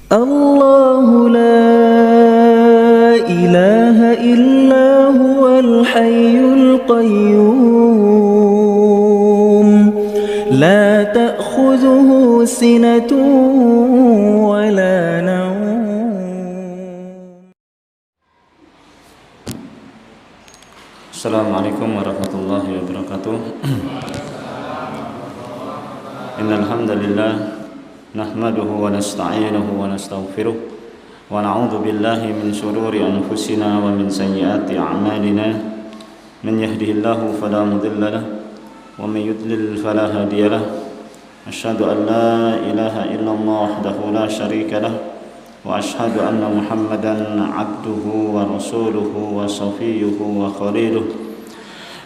الله لا إله إلا هو الحي القيوم لا تأخذه سنة ولا نوم. السلام عليكم ورحمة الله وبركاته. إن الحمد لله نحمده ونستعينه ونستغفره ونعوذ بالله من شرور أنفسنا ومن سيئات أعمالنا من يهده الله فلا مضل له ومن يضلل فلا هادي له أشهد أن لا إله إلا الله وحده لا شريك له وأشهد أن محمدا عبده ورسوله وصفيه وخليله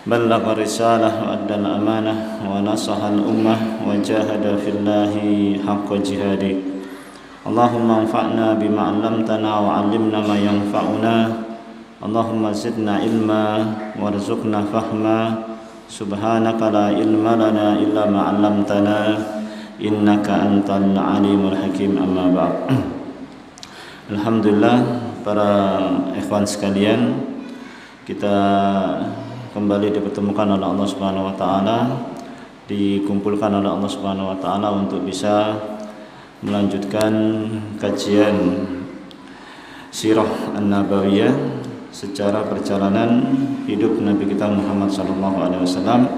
بلغ الرسالة وأدى الأمانة ونصح الأمة وجاهد في الله حق جهاده. اللهم انفعنا بما علمتنا وعلمنا ما ينفعنا. اللهم زدنا علما وارزقنا فهما. سبحانك لا علم لنا إلا ما علمتنا إنك أنت العليم الحكيم. أما بعد. Alhamdulillah, para ikhwan sekalian, kita kembali dipertemukan oleh Allah Subhanahu wa taala, dikumpulkan oleh Allah Subhanahu wa taala untuk bisa melanjutkan kajian Sirah An-Nabawiyah secara perjalanan hidup Nabi kita Muhammad sallallahu alaihi wasallam.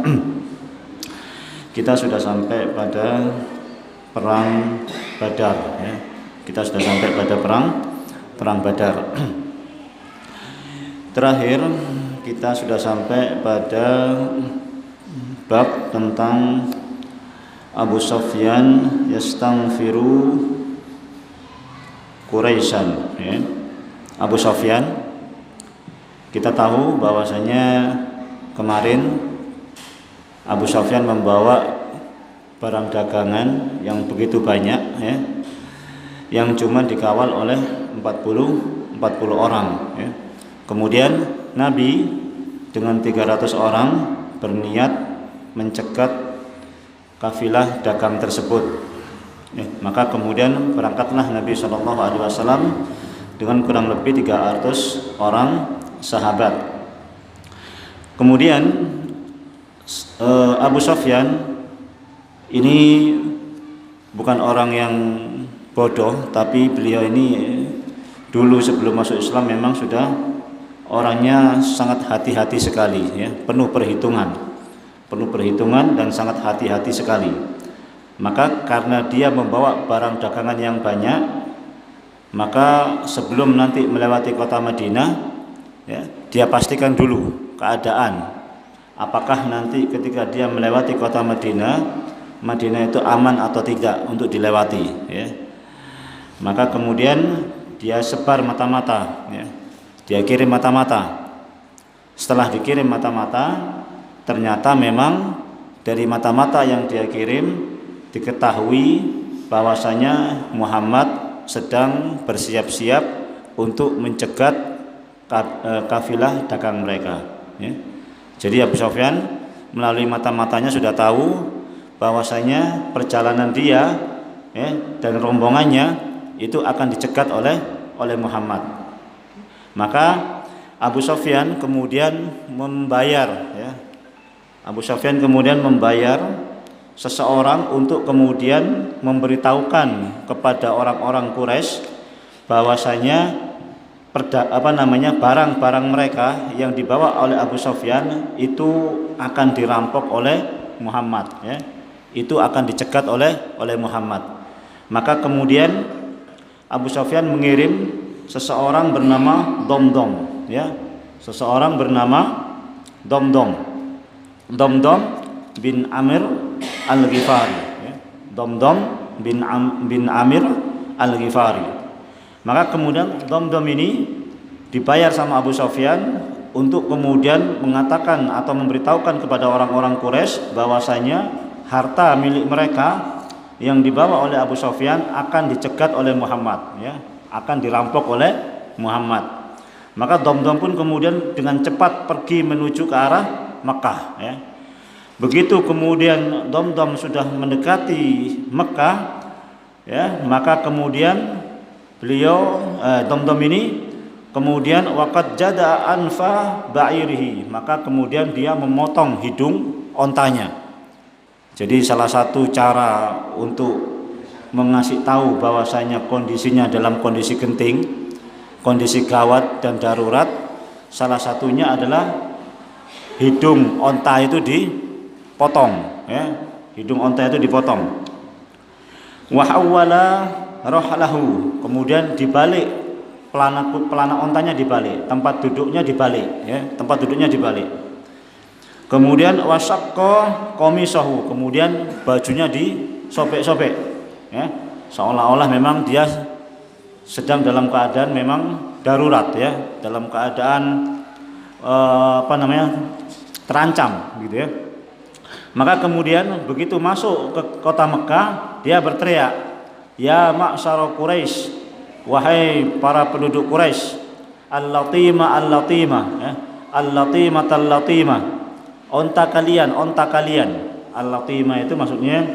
Kita sudah sampai pada perang Badar, ya. Kita sudah sampai pada perang Badar. Terakhir kita sudah sampai pada bab tentang Abu Sufyan yastaghfiru Quraisyan, ya. Abu Sufyan, kita tahu bahwasanya kemarin Abu Sufyan membawa barang dagangan yang begitu banyak, ya, yang cuma dikawal oleh 40 orang, ya. Kemudian Nabi dengan 300 orang berniat mencegat kafilah dagang tersebut, ya. Maka kemudian berangkatlah Nabi SAW dengan kurang lebih 300 orang sahabat. Kemudian Abu Sufyan ini bukan orang yang bodoh, tapi beliau ini dulu sebelum masuk Islam memang sudah orangnya sangat hati-hati sekali, ya, penuh perhitungan dan sangat hati-hati sekali. Maka karena dia membawa barang dagangan yang banyak, maka sebelum nanti melewati kota Madinah, ya, dia pastikan dulu keadaan apakah nanti ketika dia melewati kota Madinah itu aman atau tidak untuk dilewati, ya. Maka kemudian dia sebar mata-mata, ya. Dia kirim mata-mata. Setelah dikirim mata-mata, ternyata memang dari mata-mata yang dia kirim diketahui bahwasanya Muhammad sedang bersiap-siap untuk mencegat kafilah dagang mereka, ya. Jadi Abu Sufyan melalui mata-matanya sudah tahu bahwasanya perjalanan dia, ya, dan rombongannya itu akan dicegat oleh Muhammad. Maka Abu Sufyan kemudian membayar, ya. Abu Sufyan kemudian membayar seseorang untuk kemudian memberitahukan kepada orang-orang Quraisy bahwasanya barang-barang mereka yang dibawa oleh Abu Sufyan itu akan dirampok oleh Muhammad, ya. Itu akan dicegat oleh Muhammad. Maka kemudian Abu Sufyan mengirim seseorang bernama Domdom, ya. Seseorang bernama Domdom bin Amir Al-Ghifari, ya. Domdom bin Amir Al-Ghifari. Maka kemudian Domdom ini dibayar sama Abu Sufyan untuk kemudian mengatakan atau memberitahukan kepada orang-orang Quraisy bahwasanya harta milik mereka yang dibawa oleh Abu Sufyan akan dicegat oleh Muhammad, ya, akan dirampok oleh Muhammad. Maka Domdom pun kemudian dengan cepat pergi menuju ke arah Mekah, ya. Begitu kemudian Domdom sudah mendekati Mekah, ya, maka kemudian beliau Damdam ini kemudian waqad jada anfa ba'irihi, maka kemudian dia memotong hidung ontanya. Jadi salah satu cara untuk mengasih tahu bahwasanya kondisinya dalam kondisi genting, kondisi gawat dan darurat, salah satunya adalah hidung onta itu dipotong, ya. Hidung onta itu dipotong. Wa hawwala rahlahu, kemudian dibalik pelana ontanya dibalik, tempat duduknya dibalik, ya, tempat duduknya dibalik. Kemudian wasaqqa qamisahu, kemudian bajunya disobek-sobek, ya, seolah-olah memang dia sedang dalam keadaan memang darurat, ya, dalam keadaan terancam gitu, ya. Maka kemudian begitu masuk ke kota Mekah, dia berteriak, ya ma'syara Quraisy, wahai para penduduk Quraisy, al-latima al-latima, ya, al-latima al-latima, onta kalian, onta kalian. Al-latima itu maksudnya,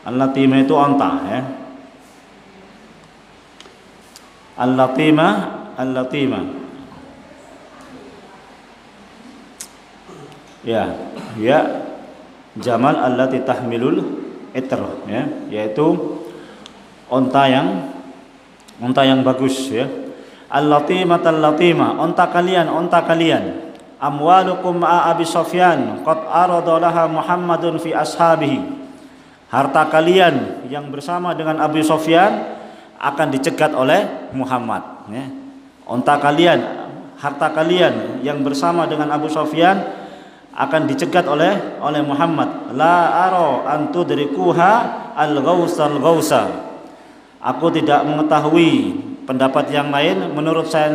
al-latima itu onta, ya. Al-latima al-latima, ya, ya, jamal allati tahmilul itr, ya, yaitu onta yang bagus, ya. Al-latimatal latima, onta kalian, onta kalian. Amwalukum ma'a Abi Sufyan qad aradalaha Muhammadun fi ashabihi, harta kalian yang bersama dengan Abu Sufyan akan dicegat oleh Muhammad, ya. Onta kalian, harta kalian yang bersama dengan Abu Sufyan akan dicegat oleh Muhammad. La aro antudrikuha al-ghausal ghausa, aku tidak mengetahui pendapat yang lain. Menurut saya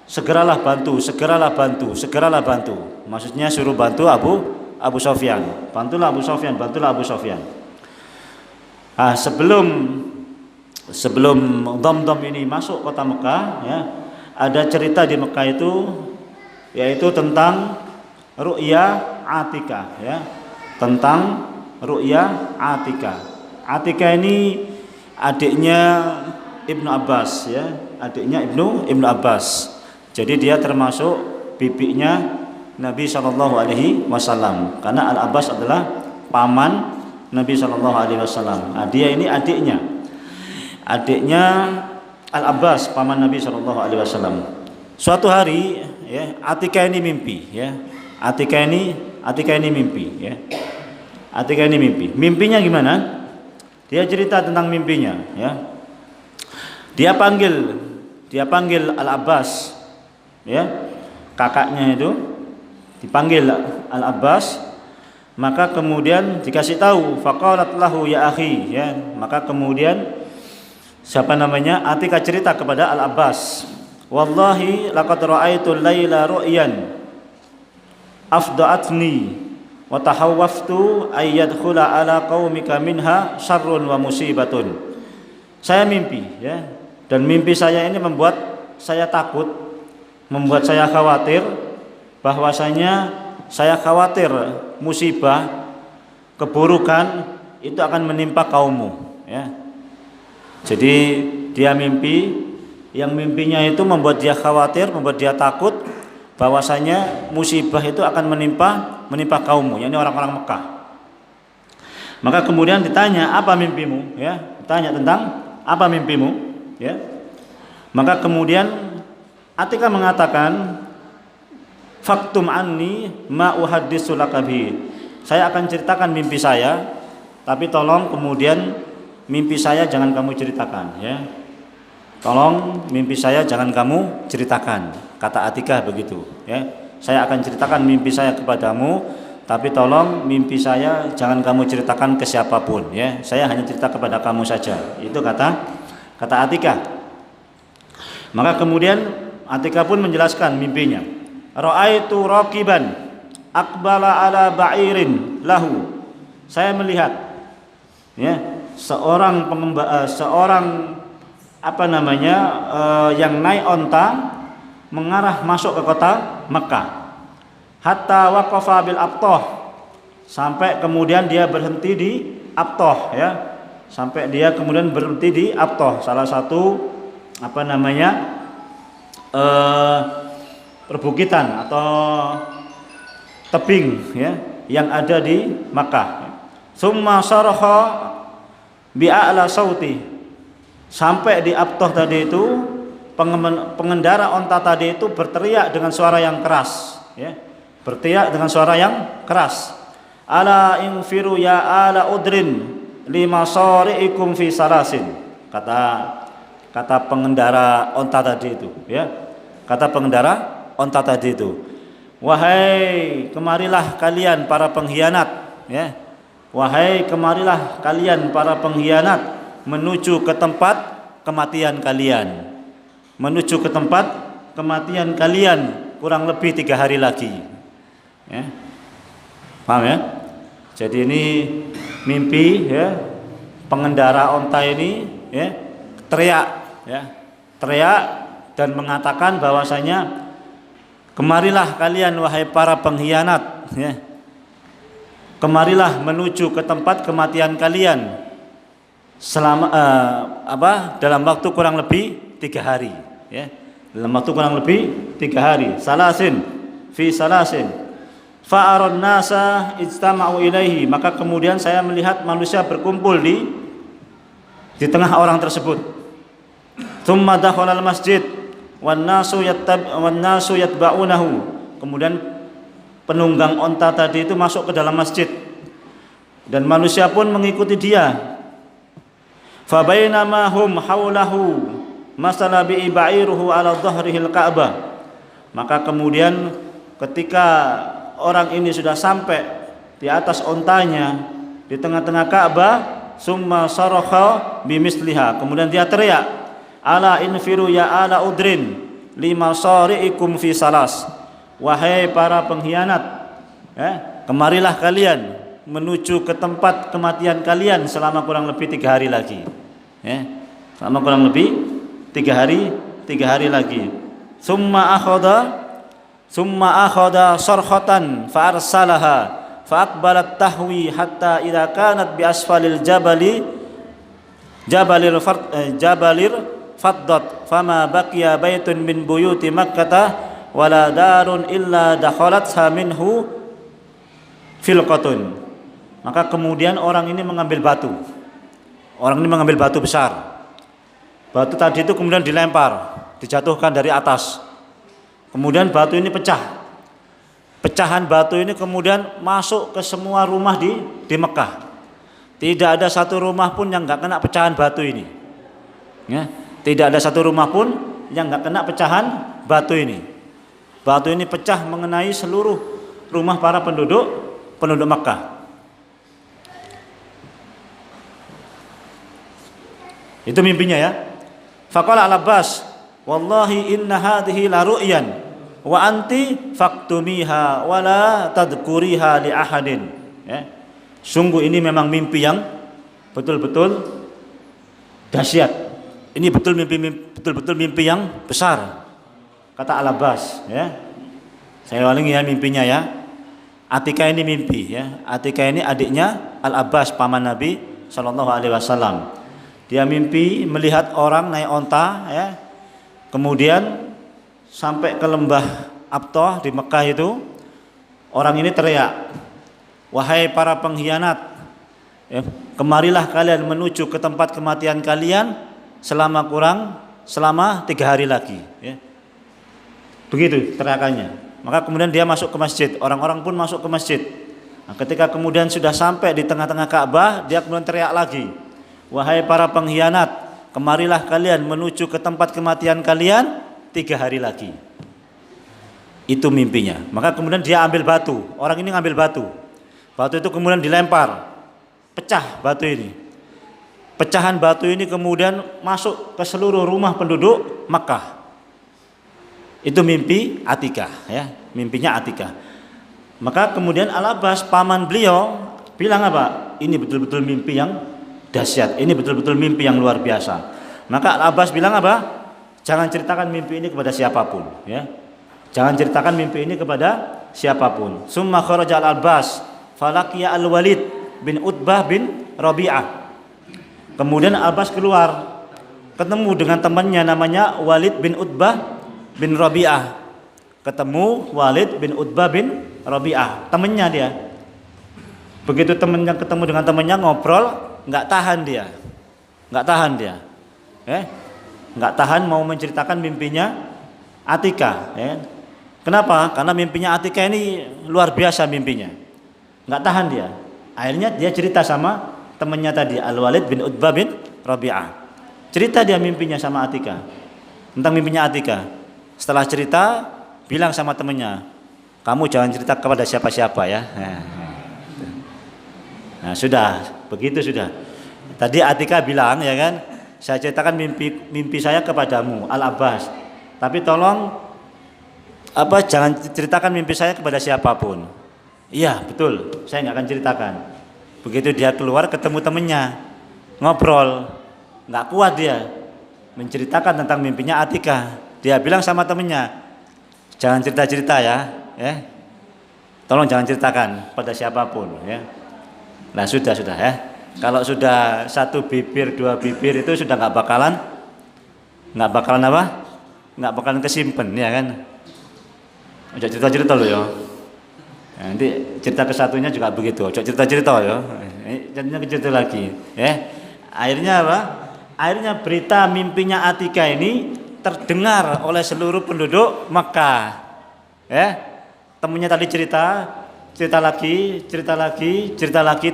segeralah bantu, segeralah bantu, segeralah bantu. Maksudnya suruh bantu Abu Sufyan. Bantulah Abu Sufyan, bantulah Abu Sufyan. Sebelum Damdam ini masuk kota Mekah, ya, ada cerita di Mekah itu, yaitu tentang ru'ya Atikah, ya, tentang ru'ya Atikah. Atikah ini adiknya Ibnu Abbas, ya, adiknya Ibnu Abbas. Jadi dia termasuk bibinya Nabi Shallallahu Alaihi Wasallam, karena Al Abbas adalah paman Nabi Shallallahu Alaihi Wasallam. Nah, dia ini adiknya Al Abbas, paman Nabi Shallallahu Alaihi Wasallam. Suatu hari, ya, Atikah ini mimpi, ya. Atikah ini mimpi, ya. Atikah ini mimpi. Mimpinya gimana? Dia cerita tentang mimpinya, ya. Dia panggil Al Abbas, ya, kakaknya itu dipanggil Al Abbas. Maka kemudian dikasih tahu, faqalat lahu ya akhi, ya. Maka kemudian Atikah cerita kepada Al Abbas, wallahi laqad ra'aitu laila ru'yan afda'atni wa tahawwaftu ay yadkhula ala qaumika minha syarrun wa musibatun. Saya mimpi, ya, dan mimpi saya ini membuat saya takut, membuat saya khawatir, bahwasanya saya khawatir musibah, keburukan itu akan menimpa kaummu, ya. Jadi dia mimpi, yang mimpinya itu membuat dia khawatir, membuat dia takut bahwasanya musibah itu akan menimpa kaummu, yakni orang-orang Mekah. Maka kemudian ditanya, apa mimpimu, ya, ditanya tentang apa mimpimu, ya. Maka kemudian Atikah mengatakan, faktum anni ma uhaddisu laka bihi, saya akan ceritakan mimpi saya, tapi tolong kemudian mimpi saya jangan kamu ceritakan, ya. Tolong mimpi saya jangan kamu ceritakan, kata Atikah begitu, ya. Saya akan ceritakan mimpi saya kepadamu, tapi tolong mimpi saya jangan kamu ceritakan ke siapapun, ya. Saya hanya cerita kepada kamu saja. Itu kata Atikah. Maka kemudian Atikah pun menjelaskan mimpinya. Ra'aitu raqiban aqbala ala ba'irin lahu. Saya melihat, ya, seorang yang naik onta mengarah masuk ke kota Mekah. Hatta waqafa bil Abtah, sampai kemudian dia berhenti di Abtah, ya. sampai dia kemudian berhenti di Abtah, salah satu perbukitan atau tebing ya yang ada di Makkah. Summa saraha bi'a'la sauti, sampai di Abtah tadi itu pengendara onta tadi itu berteriak dengan suara yang keras ya, berteriak dengan suara yang keras. Ala infiru ya ala udrin lima sari'ikum fi salasin, kata pengendara onta tadi itu ya, kata pengendara onta tadi itu, wahai kemarilah kalian para pengkhianat ya, wahai kemarilah kalian para pengkhianat menuju ke tempat kematian kalian, menuju ke tempat kematian kalian kurang lebih 3 hari lagi ya. Paham ya? Jadi ini mimpi ya, pengendara onta ini ya teriak ya, teriak dan mengatakan bahwasanya kemarilah kalian wahai para pengkhianat ya, kemarilah menuju ke tempat kematian kalian selama dalam waktu kurang lebih 3 hari ya, dalam waktu kurang lebih 3 hari. Salasin fi salasin fa'aron nasa ijtama'u ilaihi, maka kemudian saya melihat manusia berkumpul di tengah orang tersebut. Tsumma dakhala al-masjid wan nasu yatba'unahu, kemudian penunggang onta tadi itu masuk ke dalam masjid dan manusia pun mengikuti dia. Fa bainama hum haulahu masala bi ba'iruhu ala dhahrihil ka'bah, maka kemudian ketika orang ini sudah sampai di atas ontanya di tengah-tengah Ka'bah, summa sarakha bimisliha, kemudian dia teriak, ala infiru ya ala udrin lima sari'ikum fi salas, wahai para pengkhianat ya, kemarilah kalian menuju ke tempat kematian kalian selama kurang lebih 3 hari lagi ya, selama kurang lebih 3 hari lagi. Summa akhadha sarkhatan fa arsalaha fa aqbalat tahwi hatta idza kanat bi asfalil jabalir faddat fama baqiya baitun min buyuti makkah wala darun illa dakhalatha minhu filqatun. Maka kemudian orang ini mengambil batu. Orang ini mengambil batu besar. Batu tadi itu kemudian dilempar, dijatuhkan dari atas. Kemudian batu ini pecah. Pecahan batu ini kemudian masuk ke semua rumah di Mekah. Tidak ada satu rumah pun yang enggak kena pecahan batu ini. Ya, tidak ada satu rumah pun yang enggak kena pecahan batu ini. Batu ini pecah mengenai seluruh rumah para penduduk Mekah. Itu mimpinya ya. Faqala al-Abbas, wallahi inna hadhihi la ru'yan wa anti faktumiha wa la tadhkuriha li ahadin ya. Sungguh ini memang mimpi yang betul-betul dahsyat. Ini betul-betul mimpi yang besar, kata Al-Abbas ya. Saya ulangi ya mimpinya ya. Atika ini mimpi ya. Atika ini adiknya Al-Abbas paman Nabi sallallahu alaihi wasallam. Dia mimpi melihat orang naik onta ya, kemudian sampai ke lembah Abtah di Mekah itu. Orang ini teriak, wahai para pengkhianat ya, kemarilah kalian menuju ke tempat kematian kalian selama 3 hari lagi ya. Begitu teriakannya. Maka kemudian dia masuk ke masjid, orang-orang pun masuk ke masjid. Nah, ketika kemudian sudah sampai di tengah-tengah Ka'bah, dia kemudian teriak lagi, wahai para pengkhianat, kemarilah kalian menuju ke tempat kematian kalian 3 hari lagi. Itu mimpinya. Maka kemudian dia ambil batu. Orang ini ngambil batu. Batu itu kemudian dilempar. Pecah batu ini. Pecahan batu ini kemudian masuk ke seluruh rumah penduduk Makkah. Itu mimpi Atikah ya. Mimpinya Atikah. Maka kemudian Al-Abbas paman beliau bilang apa? Ini betul-betul mimpi yang dahsyat. Ini betul-betul mimpi yang luar biasa. Maka Al-Abbas bilang apa? Jangan ceritakan mimpi ini kepada siapapun ya. Jangan ceritakan mimpi ini kepada siapapun. Summa kharaja Al-Abbas falaqiya Al-Walid bin Utbah bin Rabi'ah. Kemudian Abbas keluar, ketemu dengan temannya namanya Walid bin Utbah bin Rabi'ah. Ketemu Walid bin Utbah bin Rabi'ah, temannya dia. Begitu temannya ketemu dengan temannya ngobrol, nggak tahan dia, nggak tahan mau menceritakan mimpinya Atika. Kenapa? Karena mimpinya Atika ini luar biasa mimpinya, nggak tahan dia. Akhirnya dia cerita sama temannya tadi Al-Walid bin Utbah bin Rabi'ah. Cerita dia mimpinya sama Atika, tentang mimpinya Atika. Setelah cerita, bilang sama temannya, kamu jangan cerita kepada siapa-siapa ya. Nah sudah, begitu sudah. Tadi Atika bilang ya kan, saya ceritakan mimpi saya kepadamu Al-Abbas, tapi tolong jangan ceritakan mimpi saya kepada siapapun. Iya betul, saya nggak akan ceritakan. Begitu dia keluar ketemu temennya, ngobrol, nggak kuat dia menceritakan tentang mimpinya Atika. Dia bilang sama temennya, jangan cerita-cerita ya, tolong jangan ceritakan pada siapapun ya. Nah sudah ya. Kalau sudah satu bibir dua bibir itu sudah nggak bakalan nggak bakalan kesimpen ya kan. Udah cerita loh ya. Nanti cerita ke satunya juga begitu. Udah cerita ya. Jadinya cerita lagi. Akhirnya apa? Akhirnya berita mimpinya Atika ini terdengar oleh seluruh penduduk Makkah. Temunya tadi cerita lagi,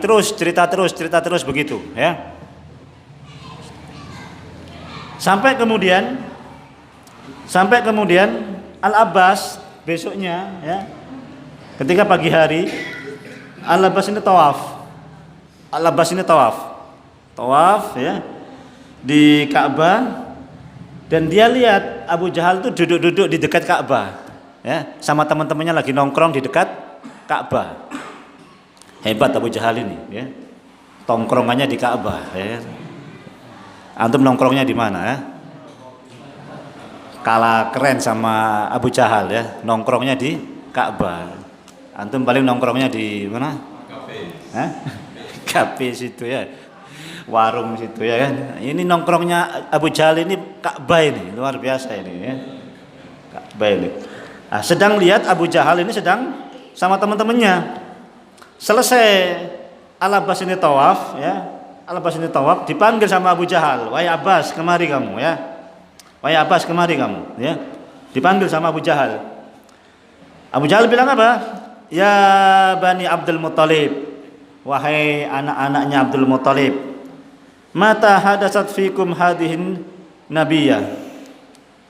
terus begitu ya. Sampai kemudian Al-Abbas besoknya ya, ketika pagi hari Al-Abbas ini tawaf ya di Ka'bah, dan dia lihat Abu Jahal itu duduk di dekat Ka'bah ya, sama teman-temannya lagi nongkrong di dekat Ka'bah. Hebat Abu Jahal ini ya. Tongkrongannya di Ka'bah ya. Antum nongkrongnya di mana ya? Kalah keren sama Abu Jahal ya. Nongkrongnya di Ka'bah. Antum paling nongkrongnya di mana? Kafe situ ya. Warung situ ya kan. Ini nongkrongnya Abu Jahal ini Ka'bah ini, luar biasa ini ya. Ka'bah ini. Nah, sedang lihat Abu Jahal ini sedang sama teman-temannya. Selesai Al-Abbas ini tawaf ya. Al-Abbas ini tawaf, dipanggil sama Abu Jahal, "Wahai Abbas, kemari kamu ya. Wahai Abbas, kemari kamu ya." Dipanggil sama Abu Jahal. Abu Jahal bilang apa? "Ya Bani Abdul Muttalib, wahai anak-anaknya Abdul Muttalib, mata hadasat fikum hadihin nabiyah."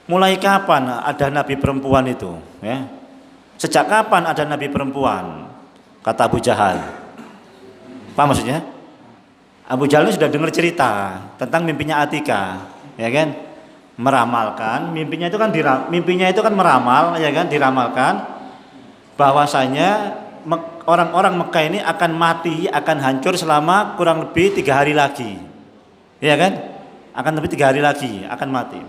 Mulai kapan ada nabi perempuan itu ya? Sejak kapan ada nabi perempuan? Kata Abu Jahal. Apa maksudnya? Abu Jahal ini sudah dengar cerita tentang mimpinya Atika, ya kan? Meramalkan mimpinya itu kan meramal, ya kan? Diramalkan bahwasanya orang-orang Mekah ini akan mati, akan hancur selama kurang lebih 3 hari lagi, ya kan? Akan lebih 3 hari lagi akan mati.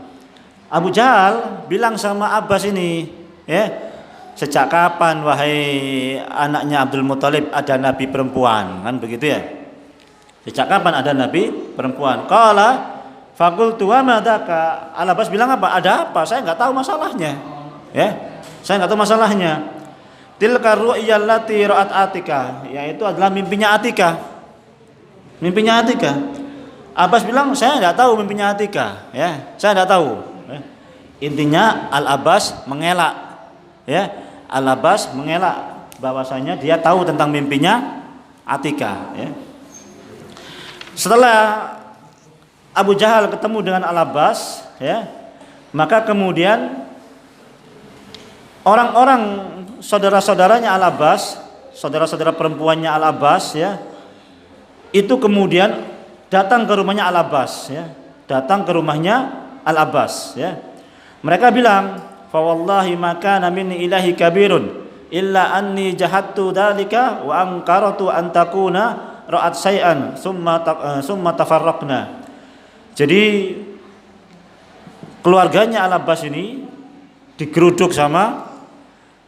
Abu Jahal bilang sama Abbas ini, ya. Sejak kapan wahai anaknya Abdul Muttalib ada nabi perempuan? Kan begitu ya. Sejak kapan ada nabi perempuan? Qala faqultu wa madaka. Al-Abbas bilang apa? Ada apa? Saya enggak tahu masalahnya. Ya. Saya enggak tahu masalahnya. Tilka ru'yal lati ra'at Atika, yaitu adalah mimpinya Atika. Mimpinya Atika. Abbas bilang saya enggak tahu mimpinya Atika, ya. Saya enggak tahu. Intinya Al-Abbas mengelak. Ya. Al-Abbas mengelak bahwasanya dia tahu tentang mimpinya Atika ya. Setelah Abu Jahal ketemu dengan Al-Abbas ya, maka kemudian orang-orang saudara-saudaranya Al-Abbas, saudara-saudara perempuannya Al-Abbas ya, itu kemudian datang ke rumahnya Al-Abbas ya, datang ke rumahnya Al-Abbas ya. Mereka bilang, fa wallahi ma kana min ilahi kabirun illa anni jahattu dalika wa ankaratu an takuna ra'at syai'an summa tafarraqna. Jadi keluarganya Al-Abbas ini digeruduk sama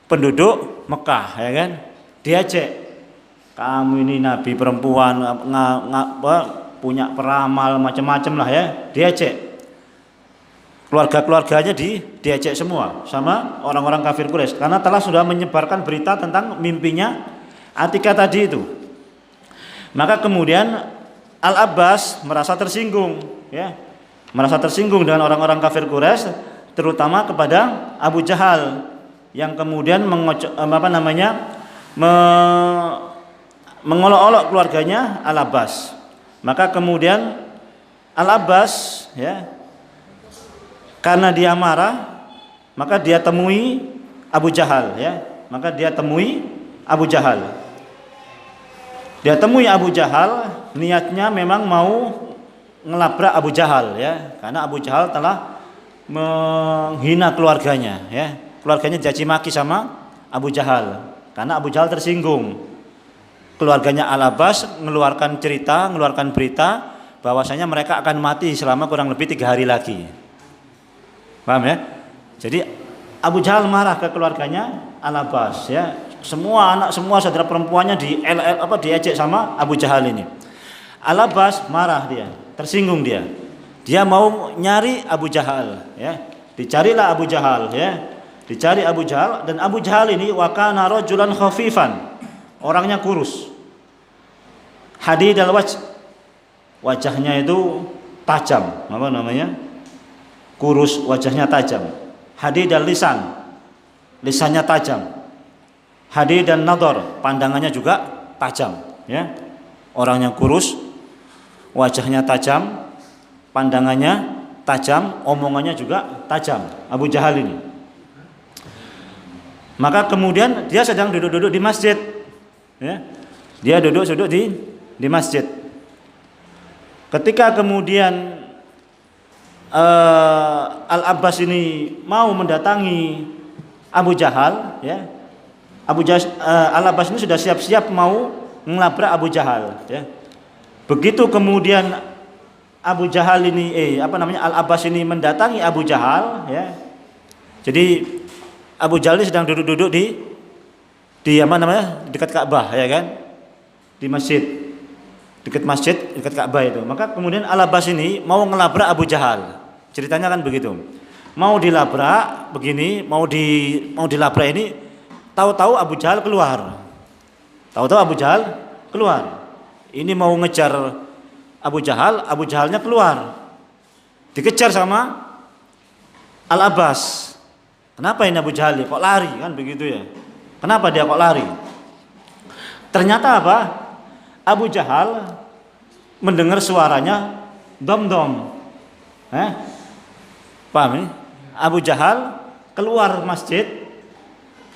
penduduk Mekah ya kan. Diajak, kamu ini nabi perempuan punya peramal macam-macam lah ya, diejek. Keluarga-keluarganya diejek semua sama orang-orang kafir Quraisy karena telah sudah menyebarkan berita tentang mimpinya Atikah tadi itu. Maka kemudian Al-Abbas merasa tersinggung ya. Merasa tersinggung dengan orang-orang kafir Quraisy, terutama kepada Abu Jahal yang kemudian mengolok-olok keluarganya Al-Abbas. Maka kemudian Al-Abbas ya, karena dia marah, maka dia temui Abu Jahal ya. Maka dia temui Abu Jahal. Dia temui Abu Jahal, niatnya memang mau ngelabrak Abu Jahal ya, karena Abu Jahal telah menghina keluarganya ya. Keluarganya caci maki sama Abu Jahal karena Abu Jahal tersinggung. Keluarganya Al-Abbas mengeluarkan berita bahwasanya mereka akan mati selama kurang lebih 3 hari lagi. Paham ya? Jadi Abu Jahal marah ke keluarganya Al-Abbas ya. Semua anak, semua saudara perempuannya diejek sama Abu Jahal ini. Al-Abbas marah dia, tersinggung dia. Dia mau nyari Abu Jahal ya. Dicarilah Abu Jahal ya. Dicari Abu Jahal, dan Abu Jahal ini wa kana rajulan khafifan. Orangnya kurus. Hadidal wajh. Wajahnya itu tajam. Apa namanya? Kurus, wajahnya tajam. Hadidal lisan. Lisannya tajam. Hadidan nadhar, pandangannya juga tajam, ya. Orangnya kurus, wajahnya tajam, pandangannya tajam, omongannya juga tajam. Abu Jahal ini. Maka kemudian dia sedang duduk-duduk di masjid, ya. Dia duduk-duduk di masjid. Ketika kemudian Al-Abbas ini mau mendatangi Abu Jahal, ya. Al-Abbas ini sudah siap-siap mau mengelabrak Abu Jahal, ya. Begitu kemudian Abu Jahal ini Al-Abbas ini mendatangi Abu Jahal, ya. Jadi Abu Jahal ini sedang duduk-duduk di dekat Ka'bah, ya kan? Di masjid. Dekat Ka'bah itu. Maka kemudian Al-Abbas ini mau ngelabrak Abu Jahal. Ceritanya kan begitu. Mau dilabrak begini, mau dilabrak ini, tahu-tahu Abu Jahal keluar. Ini mau ngejar Abu Jahalnya keluar. Dikejar sama Al-Abbas. Kenapa ini Abu Jahal kok lari, kan begitu ya? Kenapa dia kok lari? Ternyata apa? Abu Jahal mendengar suaranya dom-dom. Paham ini? Abu Jahal keluar masjid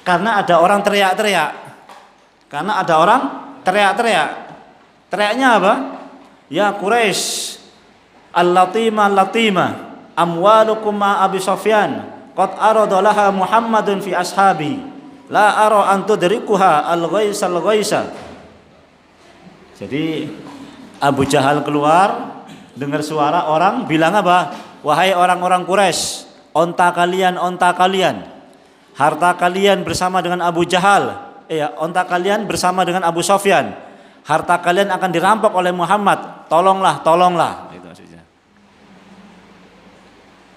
karena ada orang teriak-teriak. Teriaknya apa? Ya Quraisy, al-latima amwalukum ma Abi Sufyan qad aradalaha Muhammadun fi ashabi la ara an tudrikuha al-ghaisa. Jadi Abu Jahal keluar dengar suara orang bilang apa? Wahai orang-orang Quraisy, onta kalian, harta kalian bersama dengan Abu Jahal, onta kalian bersama dengan Abu Sufyan, harta kalian akan dirampok oleh Muhammad. Tolonglah. Itu maksudnya.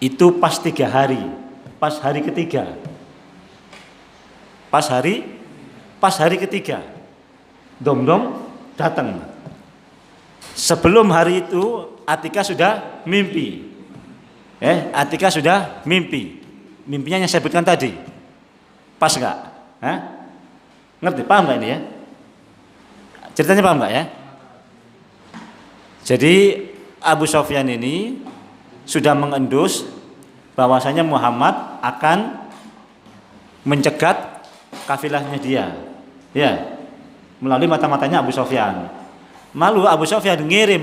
Itu pas 3 hari. Pas hari ketiga dom-dom datang. Sebelum hari itu Atikah sudah mimpi. Mimpinya yang saya sebutkan tadi. Pas enggak? Ngerti, paham enggak ini ya? Ceritanya paham enggak ya? Jadi Abu Sufyan ini sudah mengendus bahwasanya Muhammad akan mencegat kafilahnya dia, ya, melalui mata-matanya Abu Sufyan. Malu Abu Sufyan ngirim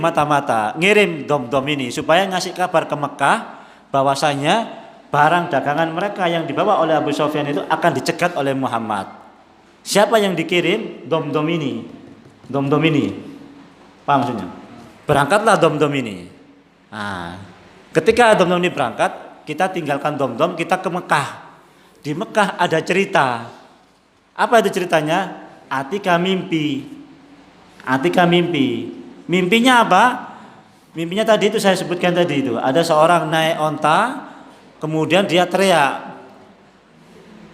dom-dom ini supaya ngasih kabar ke Mekah bahwasanya barang dagangan mereka yang dibawa oleh Abu Sufyan itu akan dicegat oleh Muhammad. Siapa yang dikirim? Dom-dom ini. Paham maksudnya? Berangkatlah dom-dom ini. Ketika dom-dom ini berangkat, kita tinggalkan dom-dom, kita ke Mekah. Di Mekah ada cerita. Apa itu ceritanya? Atikah mimpi. Mimpinya apa? Mimpinya tadi itu saya sebutkan tadi itu, ada seorang naik onta, kemudian dia teriak,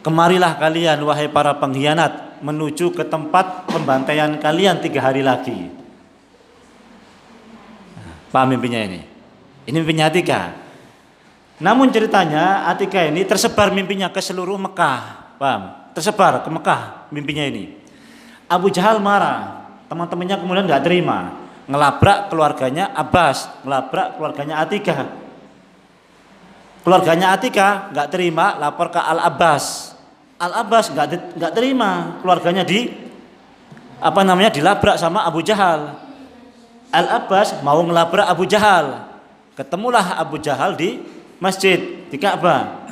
kemarilah kalian wahai para pengkhianat, menuju ke tempat pembantaian kalian 3 hari lagi. Paham mimpinya ini? Ini mimpinya Atika. Namun ceritanya Atika ini tersebar mimpinya ke seluruh Mekah. Paham? Tersebar ke Mekah mimpinya ini. Abu Jahal marah, teman-temannya kemudian nggak terima, ngelabrak keluarganya Abbas, ngelabrak keluarganya Atika. Keluarganya Atika nggak terima, lapor ke Al Abbas. Al Abbas nggak terima, keluarganya dilabrak sama Abu Jahal. Al Abbas mau ngelabrak Abu Jahal. Ketemulah Abu Jahal di masjid, di Ka'bah.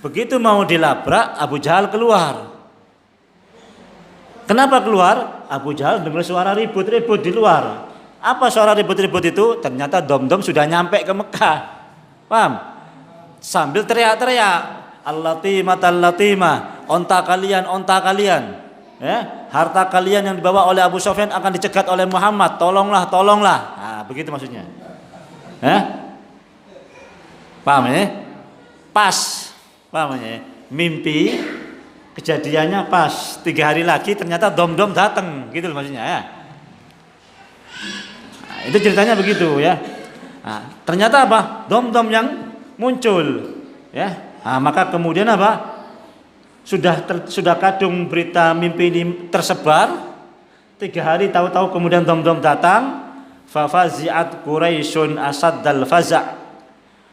Begitu mau dilabrak, Abu Jahal keluar. Kenapa keluar? Abu Jahal dengar suara ribut-ribut di luar. Apa suara ribut-ribut itu? Ternyata dom-dom sudah nyampe ke Mekah. Paham? Sambil teriak-teriak, Al-Latimah, Al-Latimah, onta kalian, ya, harta kalian yang dibawa oleh Abu Sufyan akan dicegat oleh Muhammad, tolonglah. Nah, begitu maksudnya. Paham ya? Pas, paham ya? Mimpi kejadiannya pas, 3 hari lagi ternyata dom-dom datang, gitu maksudnya ya. Nah, itu ceritanya begitu ya. Nah, ternyata apa? Dom-dom yang muncul, ya. Nah, maka kemudian apa? Sudah kadung berita mimpi ini tersebar. 3 hari tahu-tahu kemudian dom-dom datang. Fafazi'at Quraisyun asaddal faza'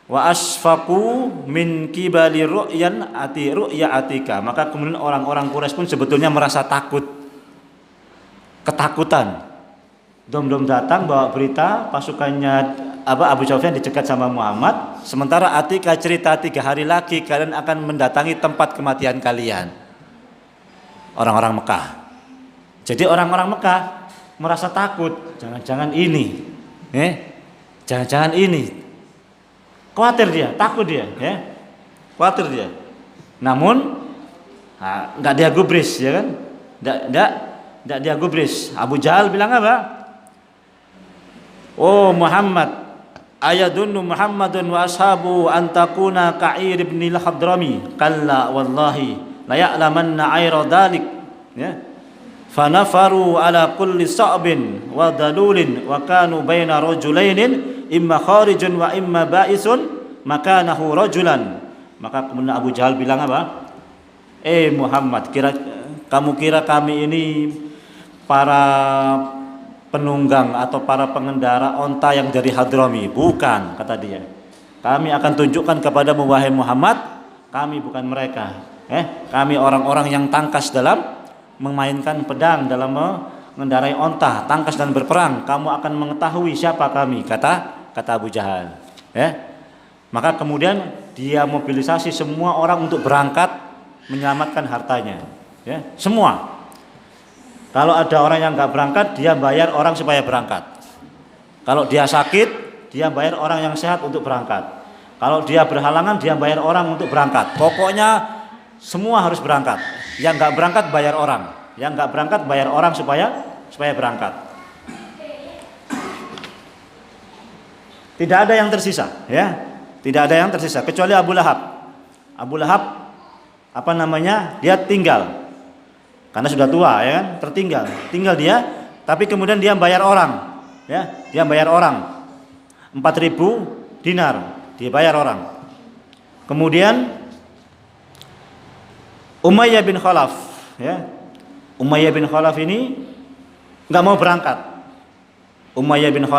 wa asfaqu min kibali ru'ya Atika. Maka kemudian orang-orang Quraisy pun sebetulnya merasa takut, ketakutan. Dom-dom datang bawa berita pasukannya Abu Sufyan dicegat sama Muhammad, sementara Atika cerita 3 hari lagi kalian akan mendatangi tempat kematian kalian, orang-orang Mekah. Jadi orang-orang Mekah merasa takut, jangan-jangan ini, jangan-jangan ini, khawatir dia, takut dia, khawatir dia. Namun nggak dia gubris, ya kan? Nggak dia gubris. Abu Jahal bilang apa? Oh Muhammad, ayadunnu Muhammadun wa ashabu antakuna ka'ir ibn al-Hadrami. Kalla wallahi la ya'lamanna ayra dalik, ya. Fanafaru ala kulli sa'bin wa dalulin wa kanu baina rajulainin imma kharijun wa imma ba'isun makanahu rajulan. Maka kemudian Abu Jahal bilang apa? Muhammad, kamu kira kami ini para penunggang atau para pengendara onta yang dari Hadrami? Bukan, kata dia. Kami akan tunjukkan kepadamu wahai Muhammad, kami bukan mereka. Kami orang-orang yang tangkas dalam memainkan pedang, dalam mengendarai onta, tangkas dan berperang. Kamu akan mengetahui siapa kami, kata Abu Jahal. Maka kemudian dia mobilisasi semua orang untuk berangkat menyelamatkan hartanya. Semua. Kalau ada orang yang nggak berangkat, dia bayar orang supaya berangkat. Kalau dia sakit, dia bayar orang yang sehat untuk berangkat. Kalau dia berhalangan, dia bayar orang untuk berangkat. Pokoknya semua harus berangkat. Yang nggak berangkat bayar orang. Yang nggak berangkat bayar orang supaya berangkat. Tidak ada yang tersisa, ya. Tidak ada yang tersisa kecuali Abu Lahab. Abu Lahab dia tinggal. Karena sudah tua, ya kan, tinggal dia, tapi kemudian dia bayar orang, ya, dia bayar orang 4.000 dinar, dia bayar orang. Kemudian Umayyah bin Khalaf, ya, Umayyah bin Khalaf ini nggak mau berangkat. Umayyah bin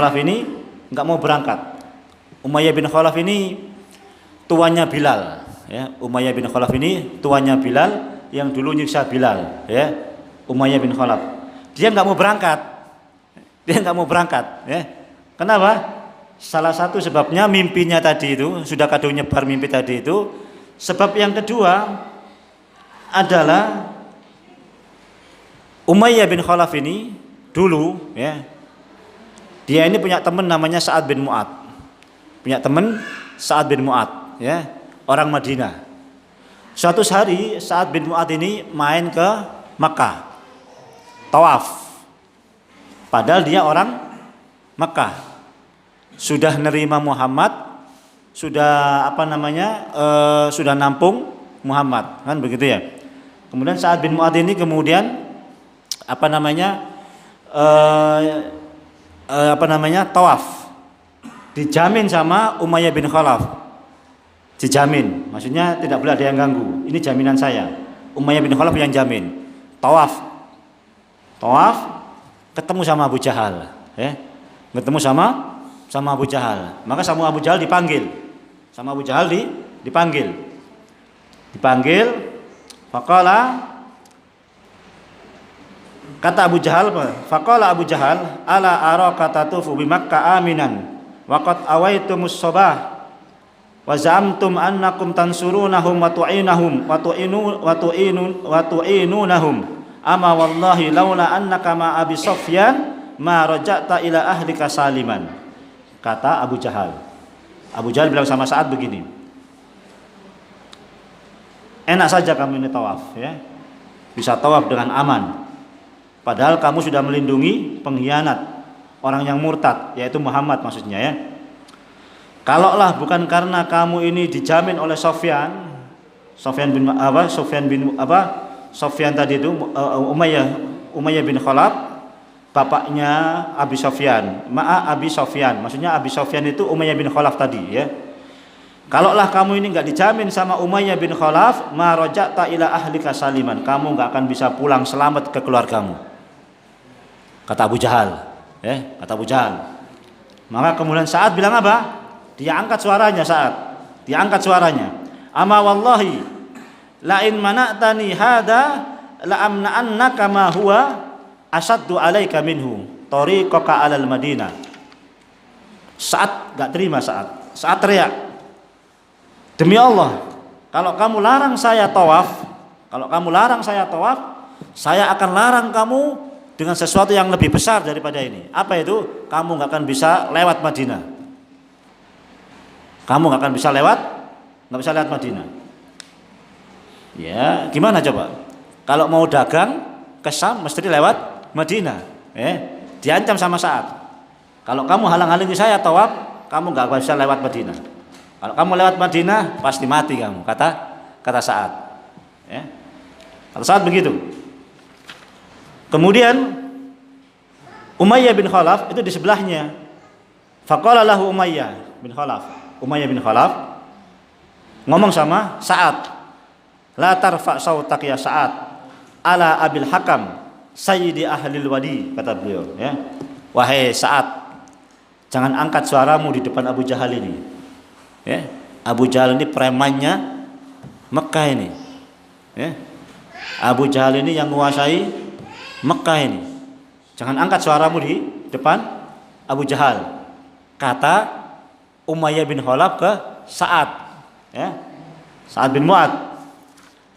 Khalaf ini tuannya Bilal, ya. Umayyah bin Khalaf ini tuannya Bilal yang dulu nyiksa Bilal, ya. Umayyah bin Khalaf. Dia nggak mau berangkat. Ya. Kenapa? Salah satu sebabnya mimpinya tadi itu, sudah kadung nyebar mimpi tadi itu. Sebab yang kedua adalah Umayyah bin Khalaf ini dulu, ya, dia ini punya teman namanya Sa'ad bin Mu'ad. Ya, orang Madinah. Suatu hari Sa'ad bin Mu'ad ini main ke Makkah, tawaf. Padahal dia orang Makkah. sudah nerima Muhammad, sudah sudah nampung Muhammad, kan begitu ya. Kemudian Sa'ad bin Mu'adz ini kemudian tawaf, dijamin sama Umayyah bin Khalaf, dijamin, maksudnya tidak boleh ada yang ganggu, ini jaminan saya. Umayyah bin Khalaf yang jamin, tawaf, ketemu sama Abu Jahal, ya, ketemu sama Abu Jahal, maka sama Abu Jahal dipanggil, faqala, kata Abu Jahal, faqala Abu Jahal, ala araka tatufu bi Makkah aminan wa qad awaitumus sabah wa za'amtum annakum tansurunahum wa tu'inunahum ama wallahi laula annaka ma Abi Sufyan ma raja'ta ila ahlika saliman. Kata Abu Jahal bilang sama Sa'ad begini, enak saja kamu ini tawaf, ya, bisa tawaf dengan aman, padahal kamu sudah melindungi pengkhianat, orang yang murtad, yaitu Muhammad maksudnya, ya. Kalaulah bukan karena kamu ini dijamin oleh Sufyan tadi itu, Umayyah bin Khalaf, bapaknya Abi Sufyan, maksudnya Abi Sufyan itu Umayyah bin Khalaf tadi, ya. Kalaulah kamu ini enggak dijamin sama Umayyah bin Khalaf, ma raja'ta ila ahlika saliman, kamu enggak akan bisa pulang selamat ke keluargamu. Kata Abu Jahal, ya, kata Abu Jahal. Maka kemudian Sa'ad bilang apa? Dia angkat suaranya. Ama wallahi la in mana'tani hada la amna'annaka ma huwa asaddu alaika minhu tariqaka alal Madinah. Sa'ad enggak terima, Sa'ad teriak, demi Allah, kalau kamu larang saya tawaf, saya akan larang kamu dengan sesuatu yang lebih besar daripada ini. Apa itu? Kamu nggak akan bisa lewat Madinah. Nggak bisa lewat Madinah. Ya, gimana coba? Kalau mau dagang ke Syam mesti lewat Madinah. Diancam sama Sa'ad. Kalau kamu halang-halangi saya tawaf, kamu nggak bisa lewat Madinah. Kalau kamu lewat Madinah pasti mati kamu, kata Sa'ad. Ya. Kata Sa'ad begitu. Kemudian Umayyah bin Khalaf itu di sebelahnya. Faqala lahu Umayyah bin Khalaf ngomong sama Sa'ad, la tarfa sautak ya Sa'ad ala Abil Hakam sayyidi ahlil wadi, kata beliau, ya. Wahai Sa'ad, jangan angkat suaramu di depan Abu Jahal ini. Ya, Abu Jahal ini premannya Mekah ini, ya. Abu Jahal ini yang menguasai Mekah ini. Jangan angkat suaramu di depan Abu Jahal, kata Umayyah bin Khalaf ke Sa'ad, ya, Sa'ad bin Mu'adz.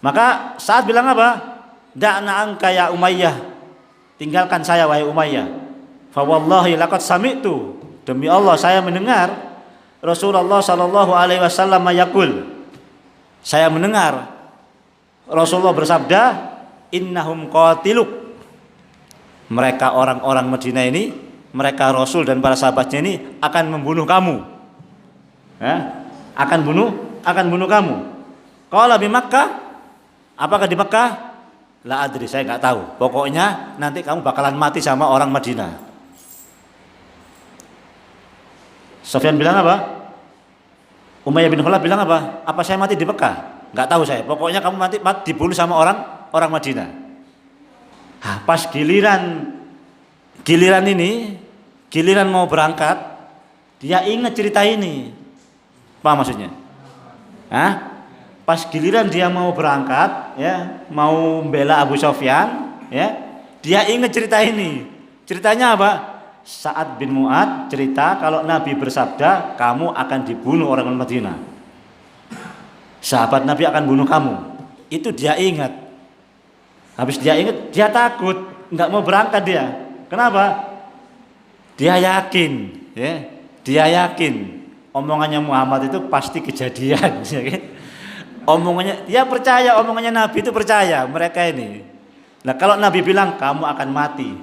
Maka Sa'ad bilang apa? Da'na anka ya Umayyah, tinggalkan saya wahai Umayyah. Fa wallahi laqad sami'tu, demi Allah saya mendengar Rasulullah sallallahu alaihi wasallam yaqul, saya mendengar Rasulullah bersabda, innahum qatiluk, mereka orang-orang Madinah ini, mereka Rasul dan para sahabatnya ini akan membunuh kamu, ya, akan bunuh kamu. Qala bi Makkah, apakah di Makkah? La adri, saya enggak tahu. Pokoknya nanti kamu bakalan mati sama orang Madinah. Sufyan bilang apa? Umayyah bin Khalaf bilang apa? Apa saya mati di Mekah? Enggak tahu saya. Pokoknya kamu mati dibunuh sama orang Madinah. Pas giliran mau berangkat, dia ingat cerita ini. Apa maksudnya? Pas giliran dia mau berangkat, ya, mau membela Abu Sufyan, ya, dia ingat cerita ini. Ceritanya apa? Sa'ad bin Mu'adz cerita kalau Nabi bersabda, kamu akan dibunuh orang Madinah. Sahabat Nabi akan bunuh kamu. Itu dia ingat. Habis dia ingat, dia takut, nggak mau berangkat dia. Kenapa? Dia yakin, ya, omongannya Muhammad itu pasti kejadian. Omongannya, dia percaya omongannya Nabi itu, percaya mereka ini. Nah, kalau Nabi bilang kamu akan mati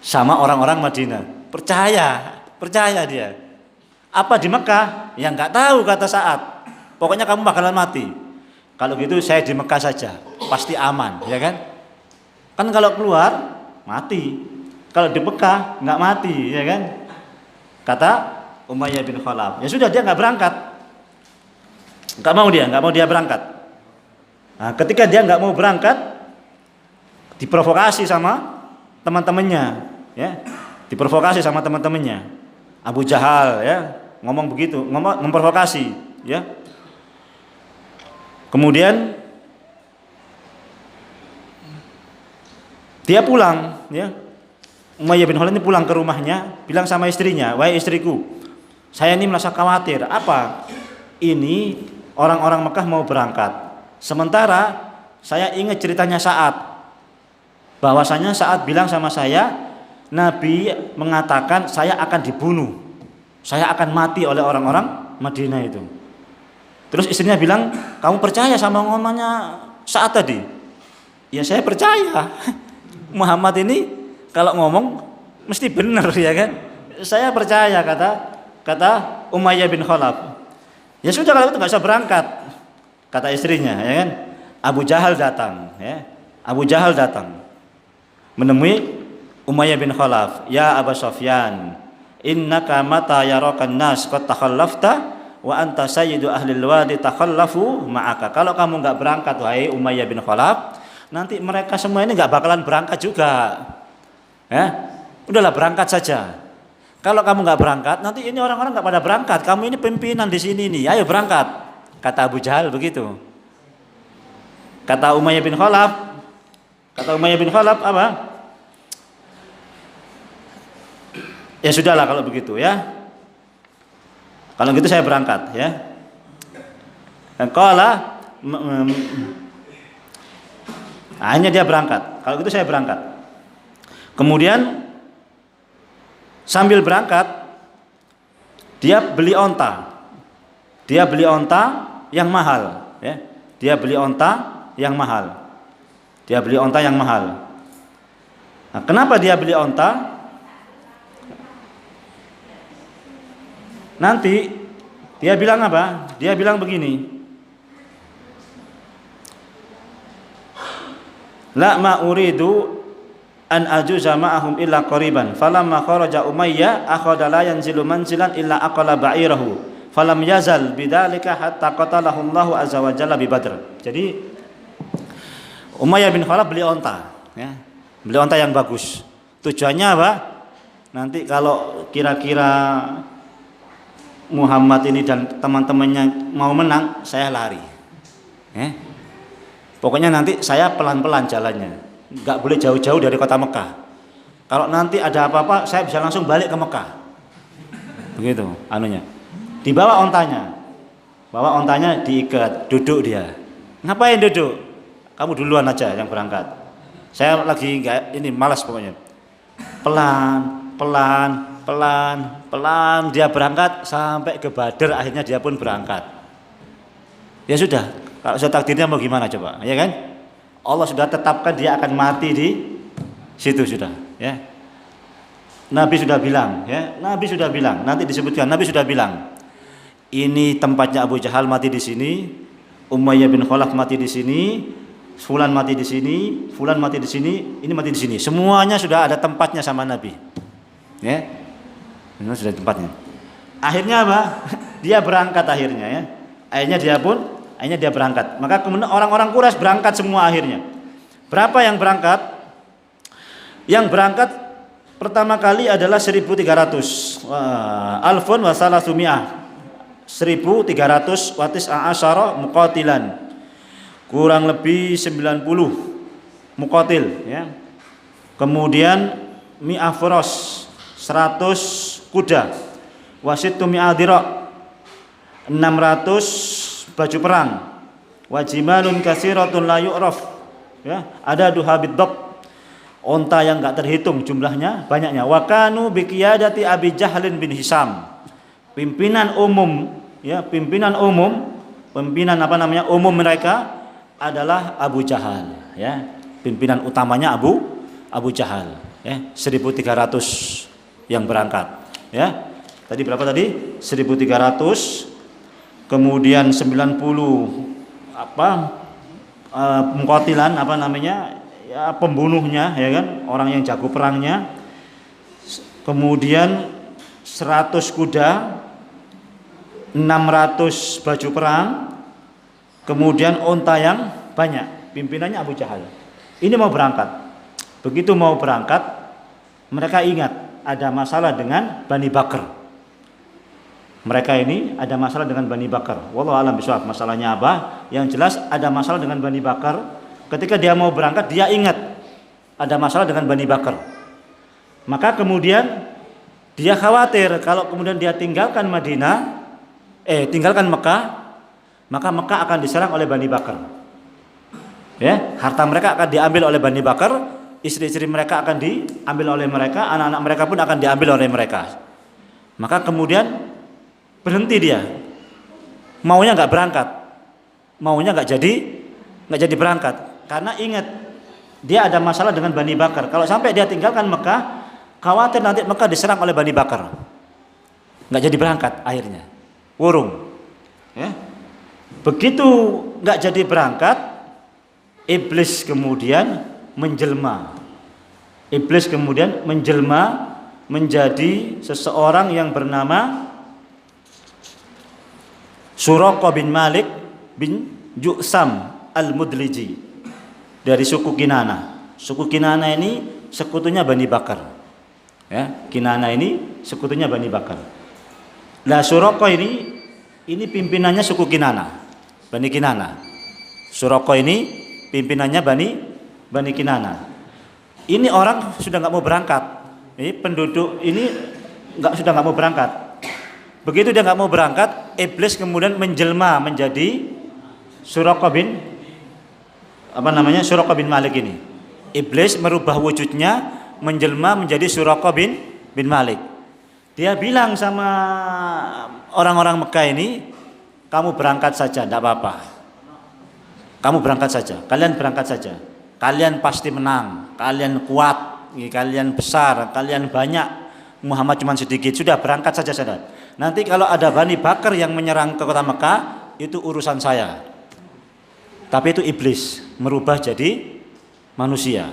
sama orang-orang Madinah, percaya percaya dia. Apa di Mekah? Ya nggak tahu kata Sa'ad. Pokoknya kamu bakalan mati. Kalau gitu saya di Mekah saja, pasti aman, ya kan? Kan kalau keluar mati. Kalau di Mekah nggak mati, ya kan? Kata Umayyah bin Khalaf. Ya sudah, dia nggak berangkat. Nggak mau dia berangkat. Nah, ketika dia nggak mau berangkat, diprovokasi sama teman-temannya, ya. Diprovokasi sama teman-temannya. Abu Jahal, ya, ngomong begitu, memprovokasi, ya. Kemudian dia pulang, ya. Umayyah bin Khalaf ini pulang ke rumahnya, bilang sama istrinya, "Wahai istriku, saya ini merasa khawatir. Apa? Ini orang-orang Mekah mau berangkat. Sementara saya ingat ceritanya Sa'ad. Bahwasanya Sa'ad bilang sama saya, Nabi mengatakan saya akan dibunuh. Saya akan mati oleh orang-orang Madinah itu." Terus istrinya bilang, "Kamu percaya sama ngomongnya Sa'ad tadi?" "Ya saya percaya. Muhammad ini kalau ngomong mesti benar, ya kan? Saya percaya," kata Umayyah bin Khalaf. "Ya sudah, kalau itu nggak usah berangkat," kata istrinya, ya kan? Abu Jahal datang, ya. Abu Jahal datang menemui Umayyah bin Khalaf. "Ya Abu Sufyan, innaka mata yarakan nas qad takhallafta wa anta sayyidu ahli wadi takhallafu ma'aka." Kalau kamu nggak berangkat, wahai Umayyah bin Khalaf, nanti mereka semua ini nggak bakalan berangkat juga. Ya, udahlah berangkat saja. Kalau kamu nggak berangkat, nanti ini orang-orang nggak pada berangkat. Kamu ini pimpinan di sini nih, ayo berangkat. Kata Abu Jahal begitu. Kata Umayyah bin Khalaf apa? "Ya sudahlah kalau begitu, ya. Kalau gitu saya berangkat, ya." Dan akhirnya dia berangkat. Kalau gitu saya berangkat. Kemudian sambil berangkat dia beli onta. Dia beli onta yang mahal, ya. Dia beli onta yang mahal. Nah, kenapa dia beli onta? Nanti dia bilang apa? Dia bilang begini, "La ma uridu an ajuza ma'ahum illa qariban falamma kharaja Umayyah akhadha la yanzilu manzilan illa aqala ba'irahu falam yazal bidzalika hatta qatalahu Allah azza wa jalla bi Badr." Jadi Umayyah bin Khalaf beli onta, ya. Beli onta yang bagus. Tujuannya apa? Nanti kalau kira-kira Muhammad ini dan teman-temannya mau menang, saya lari. Pokoknya nanti saya pelan-pelan jalannya, nggak boleh jauh-jauh dari kota Mekah. Kalau nanti ada apa-apa, saya bisa langsung balik ke Mekah. Begitu anunya. Dibawa ontanya diikat, duduk dia. Ngapain duduk? Kamu duluan aja yang berangkat. Saya lagi nggak ini, malas pokoknya. Pelan dia berangkat sampai ke Badar, akhirnya dia pun berangkat. Ya sudah, kalau sudah takdirnya mau gimana coba, ya kan? Allah sudah tetapkan dia akan mati di situ sudah, ya. Nabi sudah bilang, nanti disebutkan, Nabi sudah bilang, ini tempatnya Abu Jahal mati di sini, Umayyah bin Khalaf mati di sini, Fulan mati di sini, Fulan mati di sini, ini mati di sini. Semuanya sudah ada tempatnya sama Nabi. Ya. Ini sudah tempatnya. Akhirnya apa? Dia berangkat akhirnya, ya. Akhirnya dia berangkat. Maka kemudian orang-orang Quraisy berangkat semua akhirnya. Berapa yang berangkat? Yang berangkat pertama kali adalah 1.300. Alfun wa salasumiyah. 1.300 watis a'asyara muqatilan. Kurang lebih 90 muqatil, ya. Kemudian mi'ah furos, 100 kuda. Wasittu mi'ah dira', 600 baju perang. Wajimalun katsiratun la yu'raf, ya. Ada duhabid dab, onta yang enggak terhitung jumlahnya, banyaknya. Wa kanu bi qiyadati Abi Jahlin bin Hisam. Pimpinan umum mereka adalah Abu Jahal, ya. Pimpinan utamanya Abu Jahal, ya. 1.300 yang berangkat, ya. Tadi berapa tadi? 1.300. Kemudian 90 muqatilan ya pembunuhnya, ya kan, orang yang jago perangnya. Kemudian 100 kuda, 600 baju perang, kemudian onta yang banyak. Pimpinannya Abu Jahal. Ini mau berangkat. Begitu mau berangkat, mereka ingat ada masalah dengan Bani Bakr. Mereka ini ada masalah dengan Bani Bakar. Wallahu a'lam bishawab. Masalahnya apa? Yang jelas ada masalah dengan Bani Bakar. Ketika dia mau berangkat, dia ingat ada masalah dengan Bani Bakar. Maka kemudian dia khawatir kalau kemudian dia tinggalkan tinggalkan Mekah, maka Mekah akan diserang oleh Bani Bakar. Ya, harta mereka akan diambil oleh Bani Bakar, istri-istri mereka akan diambil oleh mereka, anak-anak mereka pun akan diambil oleh mereka. Maka kemudian berhenti dia, maunya nggak berangkat, maunya nggak jadi berangkat, karena ingat dia ada masalah dengan Bani Bakar. Kalau sampai dia tinggalkan Mekah, khawatir nanti Mekah diserang oleh Bani Bakar, nggak jadi berangkat, akhirnya urung. Ya. Begitu nggak jadi berangkat, iblis kemudian menjelma. Iblis kemudian menjelma menjadi seseorang yang bernama Suraqah bin Malik bin Ju'sam al-Mudliji dari suku Kinana. Suku Kinana ini sekutunya Bani Bakar. Ya, Kinana ini sekutunya Bani Bakar. Nah, Suraqah ini pimpinannya suku Kinana, Bani Kinana. Suraqah ini pimpinannya Bani Kinana. Ini orang sudah nggak mau berangkat. Ini penduduk ini sudah nggak mau berangkat. Begitu dia nggak mau berangkat, iblis kemudian menjelma menjadi Suraqah bin Malik ini. Iblis merubah wujudnya menjelma menjadi Suraqah bin Malik. Dia bilang sama orang-orang Mekah ini, kamu berangkat saja, tidak apa-apa. Kamu berangkat saja, kalian berangkat saja. Kalian pasti menang, kalian kuat, kalian besar, kalian banyak. Muhammad cuma sedikit, sudah berangkat saja saudara. Nanti kalau ada Bani Bakar yang menyerang ke kota Mekah, itu urusan saya. Tapi itu iblis merubah jadi manusia.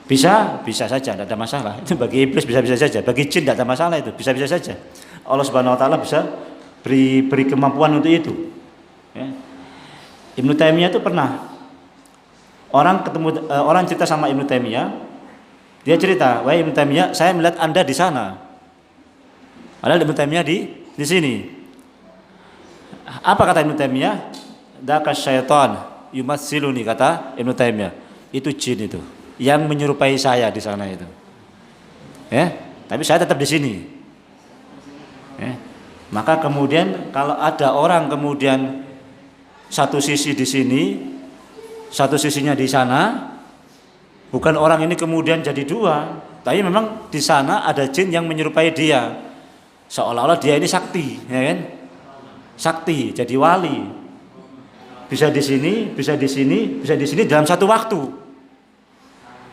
Bisa saja, tidak ada masalah. Itu bagi iblis bisa saja, bagi jin tidak ada masalah, itu bisa saja. Allah Subhanahu Wa Taala bisa beri kemampuan untuk itu. Ya. Ibnu Taimiyah itu pernah orang cerita sama Ibnu Taimiyah. Dia cerita, wahai Ibnu Taimiyah, saya melihat Anda di sana. Padahal Ibnu Taimiyah di sini. Apa kata Ibnu Taimiyah? Daka syaitan yumatsiluni, kata Ibnu Taimiyah. Itu jin itu yang menyerupai saya di sana itu. Ya, tapi saya tetap di sini. Ya. Maka kemudian kalau ada orang kemudian satu sisi di sini, satu sisinya di sana, bukan orang ini kemudian jadi dua, tapi memang di sana ada jin yang menyerupai dia, seolah-olah dia ini sakti, ya kan? Sakti, jadi wali, bisa di sini, bisa di sini, bisa di sini dalam satu waktu.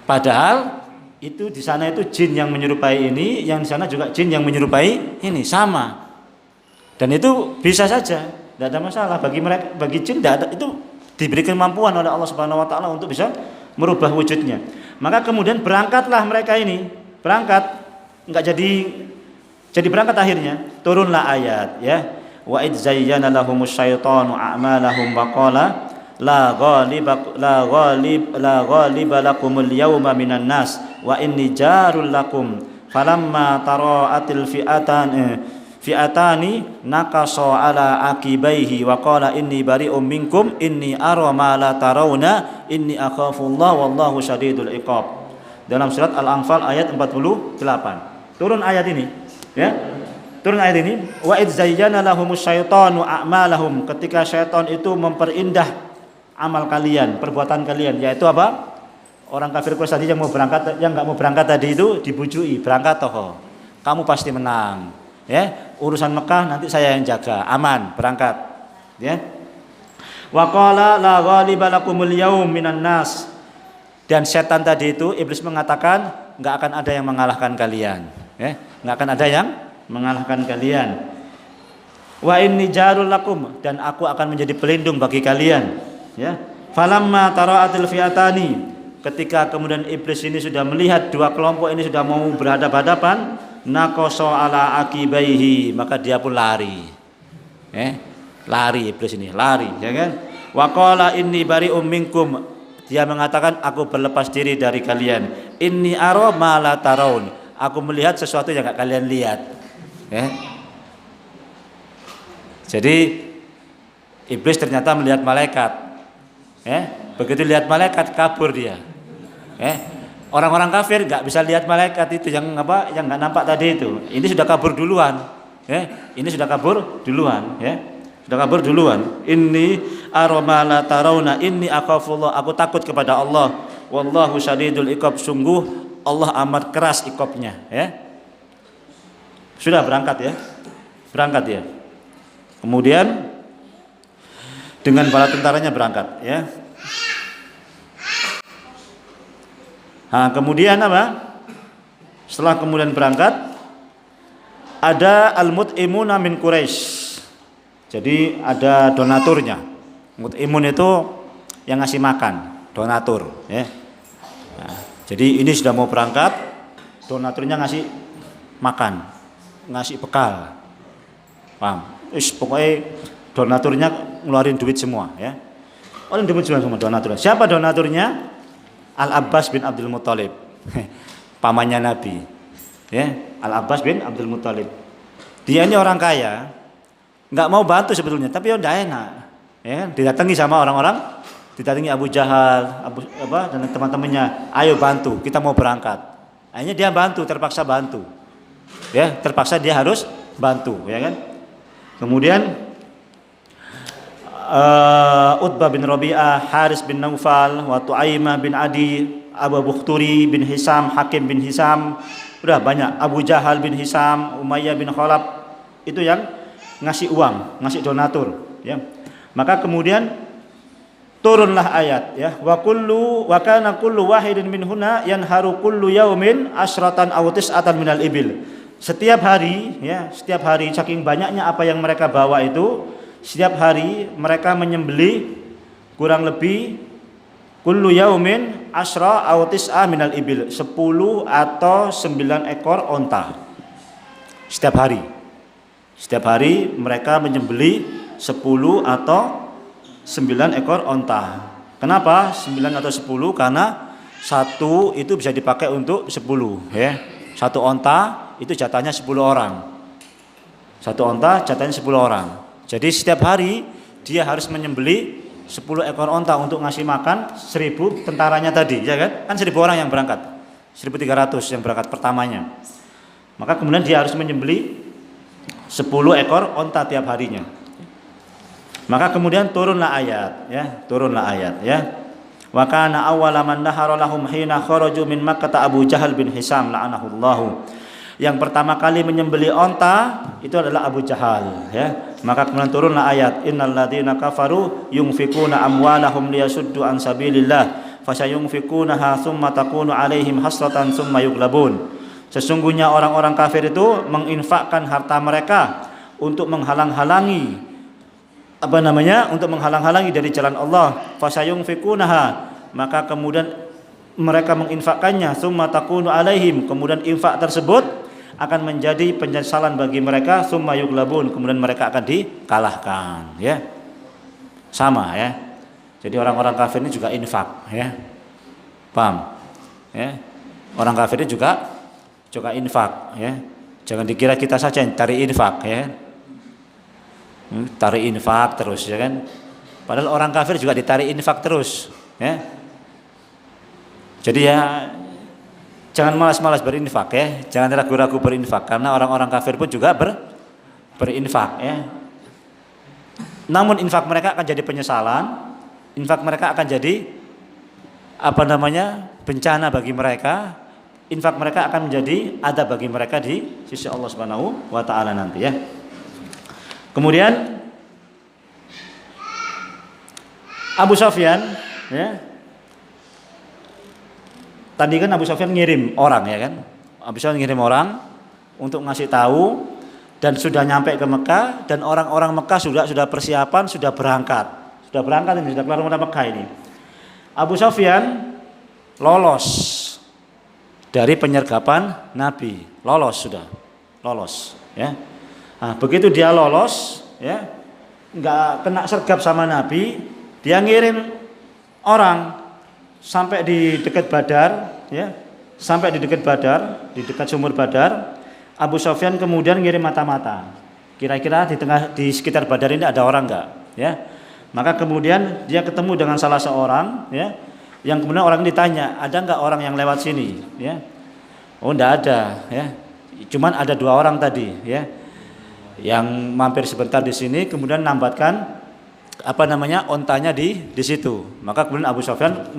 Padahal itu di sana itu jin yang menyerupai ini, yang di sana juga jin yang menyerupai ini, sama. Dan itu bisa saja, tidak ada masalah bagi mereka, bagi jin tidak ada, itu diberikan kemampuan oleh Allah Subhanahu Wa Taala untuk bisa merubah wujudnya. Maka kemudian berangkatlah mereka ini, berangkat, enggak jadi berangkat akhirnya. Turunlah ayat, ya. Wa id zayyana lahumus syaitanu a'malahum baqala la ghaliba lakumul yawma minan nas wa inni jarul lakum falamma tara'atil fi'atani naqasa ala akibaihi wa qala inni bari'um minkum inni ara ma la tarawna inni akhafullah wallahu syadidul iqab. Dalam surat Al-Anfal ayat 48. Turun ayat ini, ya. Turun ayat ini, wa idz zayyana lahumus syaitanu a'malahum, ketika syaitan itu memperindah amal kalian, perbuatan kalian, yaitu apa? Orang kafir Quraisy tadi yang enggak mau berangkat tadi itu dibujui, berangkat toh. Kamu pasti menang. Ya, urusan Mekah nanti saya yang jaga, aman, berangkat. Ya. Wa qala la ghaliba lakumul yaum minan nas. Dan setan tadi itu iblis mengatakan enggak akan ada yang mengalahkan kalian, ya. Enggak akan ada yang mengalahkan kalian. Wa inni jarul lakum, dan aku akan menjadi pelindung bagi kalian, ya. Falamma tara'atil fi'atani, ketika kemudian iblis ini sudah melihat dua kelompok ini sudah mau berhadapan-hadapan, naqasa ala akibaihi, maka dia pun lari. Lari iblis ini, lari, ya kan? Wa qala inni bari'um minkum, dia mengatakan aku berlepas diri dari kalian. Inni ara ma la taraun, aku melihat sesuatu yang enggak kalian lihat. Jadi iblis ternyata melihat malaikat. Begitu lihat malaikat kabur dia. Orang-orang kafir nggak bisa lihat malaikat itu yang yang nggak nampak tadi itu. Ini sudah kabur duluan. Ini sudah kabur duluan. Sudah kabur duluan. Inni arama la tarawna inni akhafullah, aku takut kepada Allah. Wallahu syadidul iqab, sungguh Allah amat keras iqabnya. Sudah berangkat ya. Berangkat ya. Kemudian dengan bala tentaranya berangkat, ya. Nah, kemudian apa? Setelah kemudian berangkat, ada al-mut'imuna min Quraisy. Jadi ada donaturnya. Mut'imun itu yang ngasih makan, donatur, ya. Nah, jadi ini sudah mau berangkat, donaturnya ngasih makan, ngasih bekal. Paham? Pokoknya donaturnya ngeluarin duit semua, ya. Orang duit semua donaturnya. Siapa donaturnya? Al-Abbas bin Abdul Muthalib, pamannya Nabi, ya. Al-Abbas bin Abdul Muthalib. Dia ini orang kaya, nggak mau bantu sebetulnya, tapi tidak enak, ya. Didatangi sama orang-orang, didatangi Abu Jahal, dan teman-temannya, ayo bantu, kita mau berangkat. Akhirnya dia bantu, terpaksa bantu, ya. Terpaksa dia harus bantu, ya kan. Kemudian Utbah bin Rabi'ah, Haris bin Naufal, wa Tu'aimah bin Adi, Abu Bukhturi bin Hisam, Hakim bin Hisam, udah banyak, Abu Jahal bin Hisam, Umayyah bin Khalaf, itu yang ngasih uang, ngasih donatur, ya. Maka kemudian turunlah ayat, ya, wa kana kullu wahidin minhuna yanharu kullu yaumin asratan aw tis'atan minal ibil. Setiap hari, ya, setiap hari saking banyaknya apa yang mereka bawa itu, setiap hari mereka menyembelih kurang lebih kullu yaumin asra aw tis'a minal ibil, 10 atau 9 ekor onta. Setiap hari. Setiap hari mereka menyembelih 10 atau 9 ekor onta. Kenapa 9 atau 10? Karena satu itu bisa dipakai untuk 10, ya. Satu onta itu jatahnya 10 orang. Satu onta jatahnya 10 orang. Jadi setiap hari dia harus menyembelih 10 ekor onta untuk ngasih makan 1000 tentaranya tadi, ya kan? Kan 1000 orang yang berangkat. 1300 yang berangkat pertamanya. Maka kemudian dia harus menyembelih 10 ekor onta tiap harinya. Maka kemudian turunlah ayat, ya, turunlah ayat, ya. Wa kana awwala man nahara lahum hina kharaju min Makkah Abu Jahal bin Hisam la'anahullahu. Yang pertama kali menyembelih onta itu adalah Abu Jahal, ya. Maka kemudian turunlah ayat innal ladzina kafaru yunfikuna amwalahum liyasuddu an sabilillah fasayunfikunaha tsumma takunu alaihim hasratan tsumma yughlabun. Sesungguhnya orang-orang kafir itu menginfakkan harta mereka untuk menghalang-halangi untuk menghalang-halangi dari jalan Allah. Fasayunfikunaha, maka kemudian mereka menginfakkannya, summa takunu alaihim, kemudian infak tersebut akan menjadi penyesalan bagi mereka, summa yughlabun, kemudian mereka akan dikalahkan, ya. Sama, ya. Jadi orang-orang kafir ini juga infak, ya. Paham? Ya. Orang kafir ini juga infak, ya. Jangan dikira kita saja yang cari infak, ya. Tarik infak terus, ya kan. Padahal orang kafir juga ditarik infak terus, ya. Jadi ya jangan malas-malas berinfak, ya. Jangan ragu-ragu berinfak, karena orang-orang kafir pun juga berinfak, ya. Namun infak mereka akan jadi penyesalan, infak mereka akan jadi bencana bagi mereka. Infak mereka akan menjadi adab bagi mereka di sisi Allah Subhanahu wa taala nanti, ya. Kemudian Abu Sufyan, ya. Tadi kan Abu Sufyan ngirim orang, ya kan? Abu Sufyan ngirim orang untuk ngasih tahu dan sudah nyampe ke Mekah, dan orang-orang Mekah sudah persiapan, sudah berangkat ini, sudah keluar dari Mekah ini. Abu Sufyan lolos dari penyergapan Nabi, lolos ya. Nah, begitu dia lolos ya, nggak kena sergap sama Nabi, dia ngirim orang sampai di dekat Badar ya, di dekat sumur Badar. Abu Sufyan kemudian ngirim mata-mata, kira-kira di sekitar Badar ini ada orang enggak ya. Maka kemudian dia ketemu dengan salah seorang ya, yang kemudian orang ditanya, ada enggak orang yang lewat sini ya. Oh, enggak ada ya, cuman ada 2 orang tadi ya, yang mampir sebentar di sini, kemudian nambatkan ontanya di situ. Maka kemudian Abu Sufyan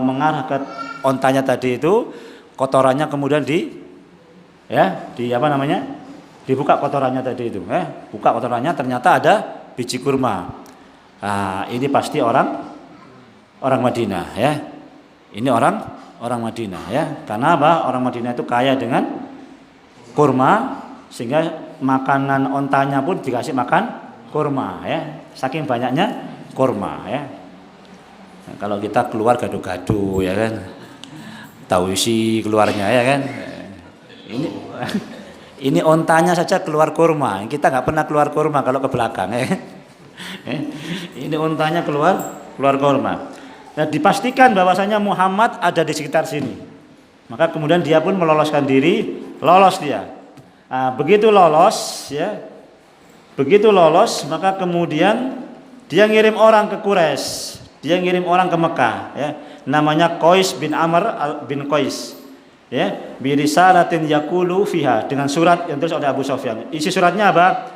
mengarah ke ontanya tadi itu, kotorannya kemudian dibuka kotorannya tadi itu, buka kotorannya, ternyata ada biji kurma. Nah, ini pasti orang Madinah ya. Ini orang Madinah ya. Karena apa? Orang Madinah itu kaya dengan kurma, sehingga makanan ontanya pun dikasih makan kurma ya. Saking banyaknya kurma ya. Nah, kalau kita keluar gado-gado ya kan, tahu isi keluarnya ya kan. Ini ontanya saja keluar kurma. Kita nggak pernah keluar kurma kalau ke belakang ya. Ini ontanya keluar kurma. Nah, dipastikan bahwasanya Muhammad ada di sekitar sini. Maka kemudian dia pun meloloskan diri, lolos dia. Nah, begitu lolos, maka kemudian dia ngirim orang ke Quraisy, dia ngirim orang ke Mekah ya. Namanya Qais bin Amr bin Qais. Ya, birisalatin yaqulu fiha, dengan surat yang terus oleh Abu Sufyan. Isi suratnya apa?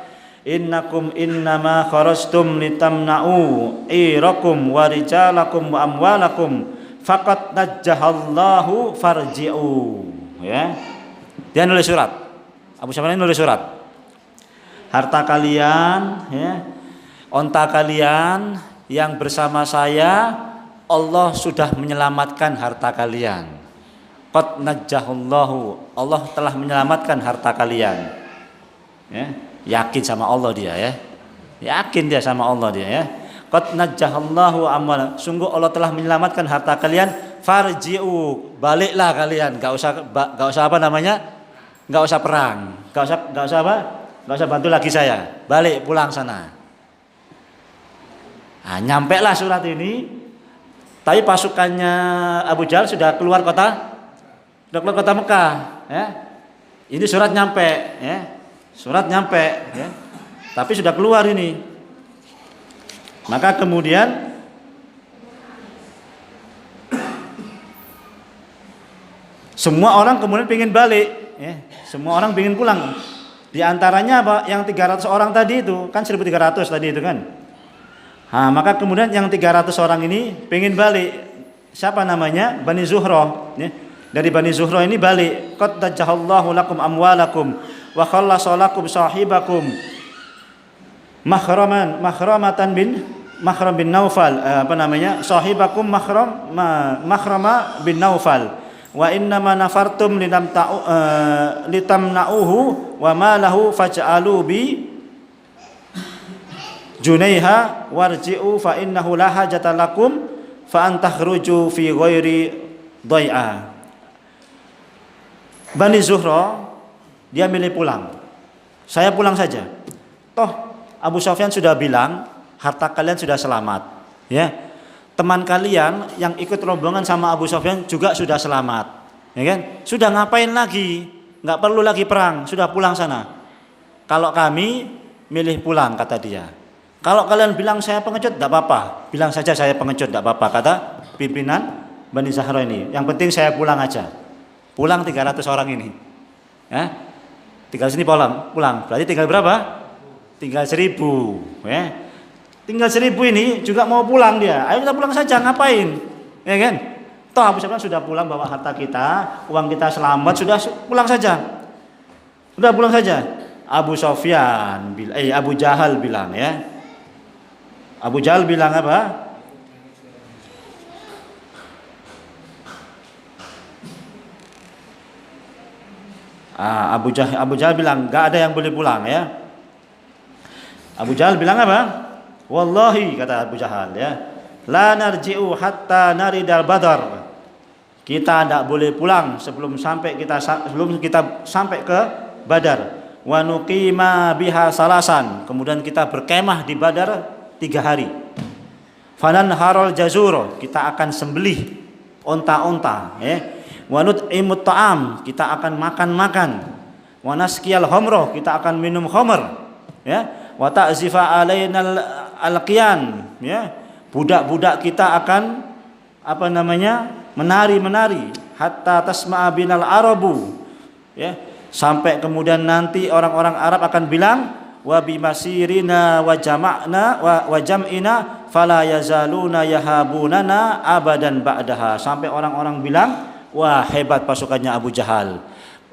Innakum innama kharajtum litamna'u irakum wa rijalakum wa amwalakum faqad najjahallahu farji'u. Ya. Dia nulis surat. Abu Sufyan nulis surat. Harta kalian ya, onta kalian yang bersama saya, Allah sudah menyelamatkan harta kalian. Qad najjahallahu, Allah telah menyelamatkan harta kalian ya, yakin sama Allah dia ya, yakin dia sama Allah dia ya. Qad najjahallahu amwal, sungguh Allah telah menyelamatkan harta kalian. Farji'u, baliklah kalian, enggak usah perang, enggak usah bantu lagi saya, balik pulang sana. Nah, nyampe lah surat ini, tapi pasukannya Abu Jahal sudah keluar kota Mekah ya. Ini surat nyampe ya, tapi sudah keluar ini. Maka kemudian semua orang kemudian pengen balik ya. Semua orang pengen pulang. Di antaranya apa? Yang 300 orang tadi itu, kan 1.300 tadi itu kan. Nah, maka kemudian yang 300 orang ini pengen balik. Siapa namanya? Bani Zuhroh ya. Dari Bani Zuhroh ini balik. Qad tajjahallahu lakum amwalakum wa khallasalakum sahibakum Mahram bin Naufal, sahibakum Mahrama bin Naufal, wa innama nafartum litamna'uhu wa ma lahu faj'alu bi junaiha warji'u fa innahu la hajata lakum fa antakhruju fi ghairi dhai'a. Bani Zuhroh dia milih pulang. Saya pulang saja. Toh Abu Sufyan sudah bilang harta kalian sudah selamat, ya. Teman kalian yang ikut rombongan sama Abu Sufyan juga sudah selamat, ya kan? Sudah ngapain lagi? Nggak perlu lagi perang, sudah pulang sana. Kalau kami milih pulang, kata dia. Kalau kalian bilang saya pengecut, tidak apa-apa. Bilang saja saya pengecut, tidak apa-apa, kata pimpinan Bani Zuhroh ini. Yang penting saya pulang aja. Pulang 300 orang ini, ya. Tinggal sini pulang. Berarti tinggal berapa? Tinggal 1.000, ya. Tinggal 1.000 ini juga mau pulang dia. Ayo kita pulang saja, ngapain? Ya kan? Toh Abu Sufyan sudah pulang bawa harta kita, uang kita selamat, sudah pulang saja. Sudah pulang saja. Abu Jahal bilang ya. Abu Jahal bilang apa? Abu Jahal bilang nggak ada yang boleh pulang ya. Abu Jahal bilang apa? Wallahi, kata Abu Jahal ya, la narji'u hatta naridal badar. Kita tidak boleh pulang sebelum kita sampai ke Badar. Wa nuqima biha salasan, kemudian kita berkemah di Badar 3 hari. Fanan harol jazur, kita akan sembelih onta-onta ya. Wa nut'imut ta'am, kita akan makan-makan. Wa naskiyal khamra, kita akan minum khamr ya. Wa ta'zifa alainal alqiyan ya. Budak-budak kita akan menari hatta tasma'a binal arabu ya. Sampai kemudian nanti orang-orang Arab akan bilang wa bimasirina wa jama'na wa jam'ina fala yazaluna yahabunana abadan ba'daha. Sampai orang-orang bilang, wah hebat pasukannya Abu Jahal.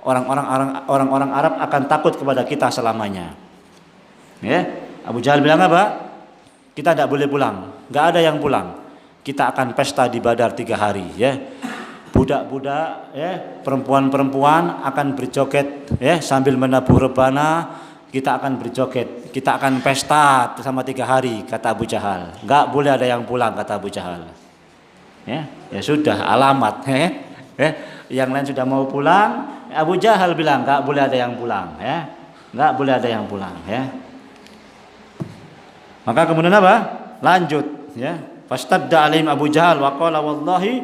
Orang-orang Arab akan takut kepada kita selamanya. Ya, Abu Jahal bilang apa? Kita tidak boleh pulang, nggak ada yang pulang. Kita akan pesta di Badar 3 hari ya. Budak-budak ya, perempuan-perempuan akan berjoget ya sambil menabuh rebana, kita akan berjoget, kita akan pesta selama 3 hari, kata Abu Jahal. Nggak boleh ada yang pulang, kata Abu Jahal. Ya sudah alamat ya. Yang lain sudah mau pulang, Abu Jahal bilang nggak boleh ada yang pulang ya. Nggak boleh ada yang pulang ya. Maka kemudian apa? Lanjut ya. Fastadda alaihim Abu Jahal wa qala wallahi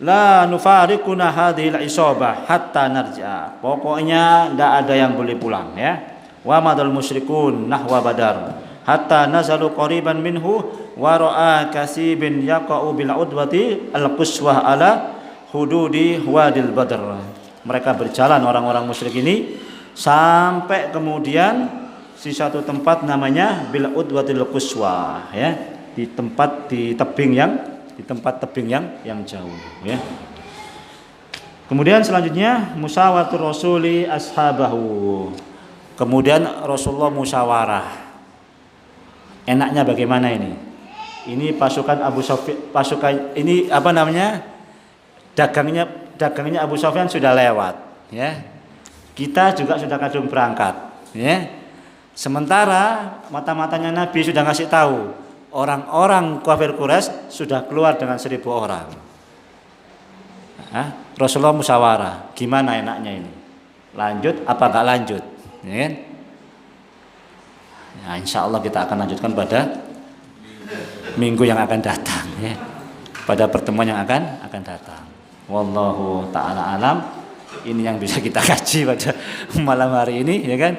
la nufariquna hadhil isabah hatta narja. Pokoknya tidak ada yang boleh pulang ya. Wa madal musyrikun nahwa Badar hatta nazalu qariban minhu wa ra'a kasibin yaqa'u bil udwati al quswah ala hududi wadil Badr. Mereka berjalan orang-orang musyrik ini sampai kemudian di satu tempat namanya bil udwatil quswah ya, di tempat tebing yang jauh ya. Kemudian selanjutnya musyawatul rasuli ashabahu. Kemudian Rasulullah musyawarah. Enaknya bagaimana ini? Ini pasukan Abu Sufyan, ini dagangnya Abu Sufyan sudah lewat ya. Kita juga sudah kadung berangkat ya. Sementara mata-matanya Nabi sudah ngasih tahu, orang-orang kafir Quraisy sudah keluar dengan 1.000 orang. Rasulullah musyawarah, gimana enaknya ini? Lanjut apa enggak lanjut? Ya kan? Ya, insya Allah kita akan lanjutkan pada minggu yang akan datang ya. Pada pertemuan yang akan datang. Wallahu ta'ala alam. Ini yang bisa kita kaji pada malam hari ini ya kan.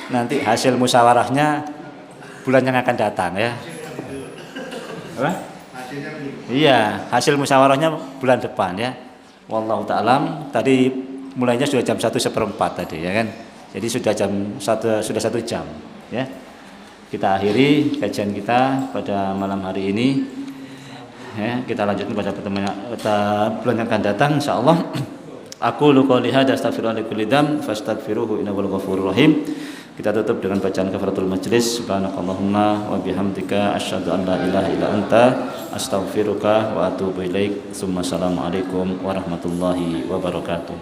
Nanti hasil musyawarahnya bulan yang akan datang ya. Apa? Iya, hasil musyawarahnya bulan depan ya. Wallahu ta'ala. Tadi mulainya sudah jam 1:04 tadi ya kan. Jadi sudah sudah 1 jam ya. Kita akhiri kajian kita pada malam hari ini. Ya, kita lanjutkan pada pertemuan bulan yang akan datang insyaallah. Aku qouli hadza astaghfirullah li kulli dzam fastaghfiruhu innahu ghafurur rahim. Kita tutup dengan bacaan kafaratul majlis. Subhanakallahumma wa bihamdika asyhadu an la ilaha illa anta astaghfiruka wa atubu ilaik. Assalamualaikum warahmatullahi wabarakatuh.